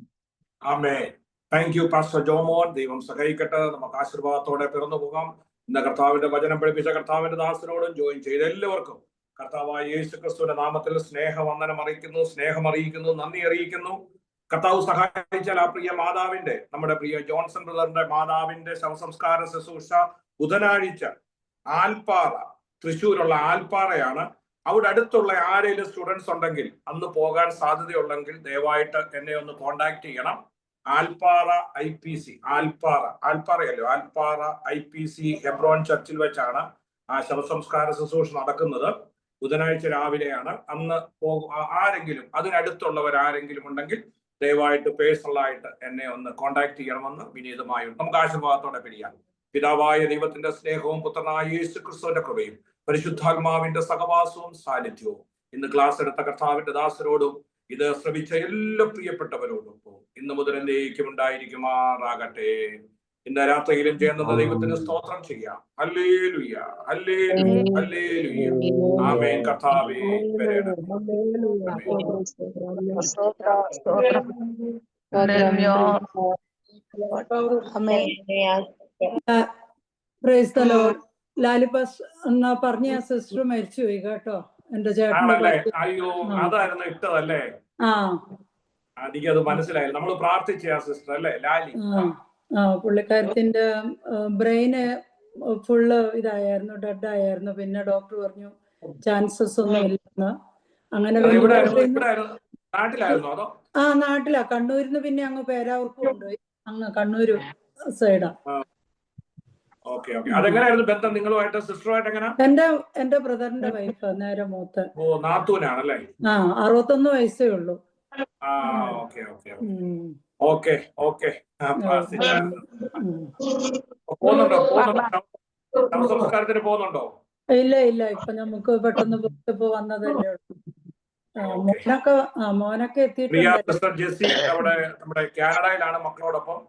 ആമേൻ. Thank you pastor Jomon. ദൈവം സഹായിക്കട്ടെ. നമുക്ക് ആശീർവാദത്തോടെ പിറന്നു പോകാം. ഇന്ന് കർത്താവിന്റെ വചനം പഠിപ്പിച്ച കർത്താവിന്റെ ദാസനോടും ജോയിൻ ചെയ്ത എല്ലാവർക്കും കർത്താവായ യേശു ക്രിസ്തുവിന്റെ നാമത്തിൽ സ്നേഹവന്ദനം അറിയിക്കുന്നു, സ്നേഹം നന്ദി അറിയിക്കുന്നു. കർത്താവ് സഹായിച്ചാൽ ആ പ്രിയ മാതാവിന്റെ, നമ്മുടെ പ്രിയ ജോൺസൺ ബ്രദറിന്റെ മാതാവിന്റെ ശവസംസ്കാര ശുശ്രൂഷ ബുധനാഴ്ച ആൽപ്പാറ, തൃശ്ശൂരുള്ള ആൽപ്പാറയാണ്. അവിടെ അടുത്തുള്ള ആരെങ്കിലും സ്റ്റുഡൻസ് ഉണ്ടെങ്കിൽ അന്ന് പോകാൻ സാധ്യതയുണ്ടെങ്കിൽ ദയവായിട്ട് എന്നെ ഒന്ന് കോണ്ടാക്ട് ചെയ്യണം. ആൽപ്പാറ IPC, ആൽപ്പാറയല്ലോ, ആൽപ്പാറ IPC ഹെബ്രോൻ ചർച്ചിൽ വെച്ചാണ് ആ ശവസംസ്കാര ശുശ്രൂഷ നടക്കുന്നത്. ബുധനാഴ്ച രാവിലെയാണ്. അന്ന് ആരെങ്കിലും അതിനടുത്തുള്ളവർ ആരെങ്കിലും ഉണ്ടെങ്കിൽ ദയവായിട്ട് പേഴ്സണലായിട്ട് എന്നെ ഒന്ന് കോണ്ടാക്ട് ചെയ്യണമെന്ന് വിനീതമായും നമുക്ക് ആശീർവാദത്തോടെ പിരിയാം. പിതാവായ ദൈവത്തിന്റെ സ്നേഹവും പുത്രനായ യേശു ക്രിസ്തുവിന്റെ കൃപയും പരിശുദ്ധാത്മാവിന്റെ സഹവാസവും സാന്നിധ്യവും ഇന്ന് ക്ലാസ് എടുത്ത കർത്താവിന്റെ ദാസരോടും ഇത് ശ്രമിച്ച എല്ലാ പ്രിയപ്പെട്ടവരോടും ഇന്ന് മുതൽ എന്നേക്കും ഉണ്ടായിരിക്കുമാറാകട്ടെ. ഇന്ന് രാത്രിയിലും ചെയ്യുന്നത് ദൈവത്തിന് സ്തോത്രം ചെയ്യാം. ഹല്ലേലൂയ, ഹല്ലേലൂയ, ഹല്ലേലൂയ. ആമേൻ. കർത്താവേ വരേണം. Praise the lord. ലാലിപ്പാസ് എന്നാ പറഞ്ഞ ആ സിസ്റ്റർ മരിച്ചുപോയി കേട്ടോ. എന്റെ ചേട്ടന്റെ. അയ്യോ, അതായിരുന്നു ഇട്ടതല്ലേ? എനിക്കത് മനസ്സിലായി. നമ്മൾ പ്രാർത്ഥിച്ച ആ സിസ്റ്റർ അല്ലേ, ലാലി? പുള്ളിക്കാരത്തിന്റെ ബ്രെയിന് ഫുള്ള് ഇതായിരുന്നു, ഡെഡ് ആയിരുന്നു. പിന്നെ ഡോക്ടർ പറഞ്ഞു ചാൻസസ് ഒന്നും ഇല്ലെന്ന്. അങ്ങനെ നാട്ടിലാ, കണ്ണൂരിന്ന് പിന്നെ അങ്ങ് പേരാവൂർക്ക് കൊണ്ടുപോയി. അങ്ങ് കണ്ണൂര് സൈഡാ. എന്റെ ബ്രദറിന്റെ വൈഫ്, നേരെ മൂത്ത്. 61 വയസ്സേ ഉള്ളൂ. ഇല്ല, ഇപ്പൊ നമുക്ക് പെട്ടെന്ന് ഇപ്പൊ വന്നതല്ലേ ഉള്ളൂ. മോനൊക്കെ എത്തിയിട്ടുണ്ട്. ജെസ്സി അവിടെ നമ്മുടെ കാനഡയിലാണ് മക്കളോടൊപ്പം.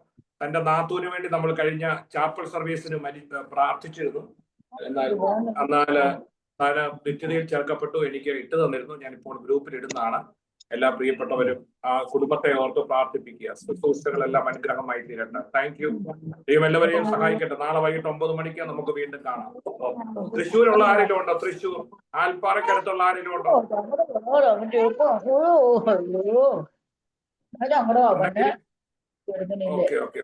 തന്റെ നാത്തൂന് വേണ്ടി നമ്മൾ കഴിഞ്ഞ ചാപ്പൽ സർവീസിന് പ്രാർത്ഥിച്ചിരുന്നു. എന്നാല് താന് നിത്യതയിൽ ചേർക്കപ്പെട്ടു. എനിക്ക് ഇട്ട് തന്നിരുന്നു. ഞാനിപ്പോൾ ഗ്രൂപ്പിൽ ഇടുന്നതാണ്. എല്ലാ പ്രിയപ്പെട്ടവരും ആ കുടുംബത്തെ ഓർത്ത് പ്രാർത്ഥിപ്പിക്കുക. ശുശ്രൂഷകളെല്ലാം അനുഗ്രഹമായി തീരട്ടെ. Thank you. ദൈവം എല്ലാവരെയും സഹായിക്കട്ടെ. നാളെ വൈകിട്ട് 9 മണിക്ക് നമുക്ക് വീണ്ടും കാണാം. തൃശ്ശൂരുള്ള ആരെങ്കിലും ഉണ്ടോ? തൃശ്ശൂർ ആൽപ്പാറയ്ക്കടുത്തുള്ള ആരെങ്കിലും ഉണ്ടോ? ഓക്കെ.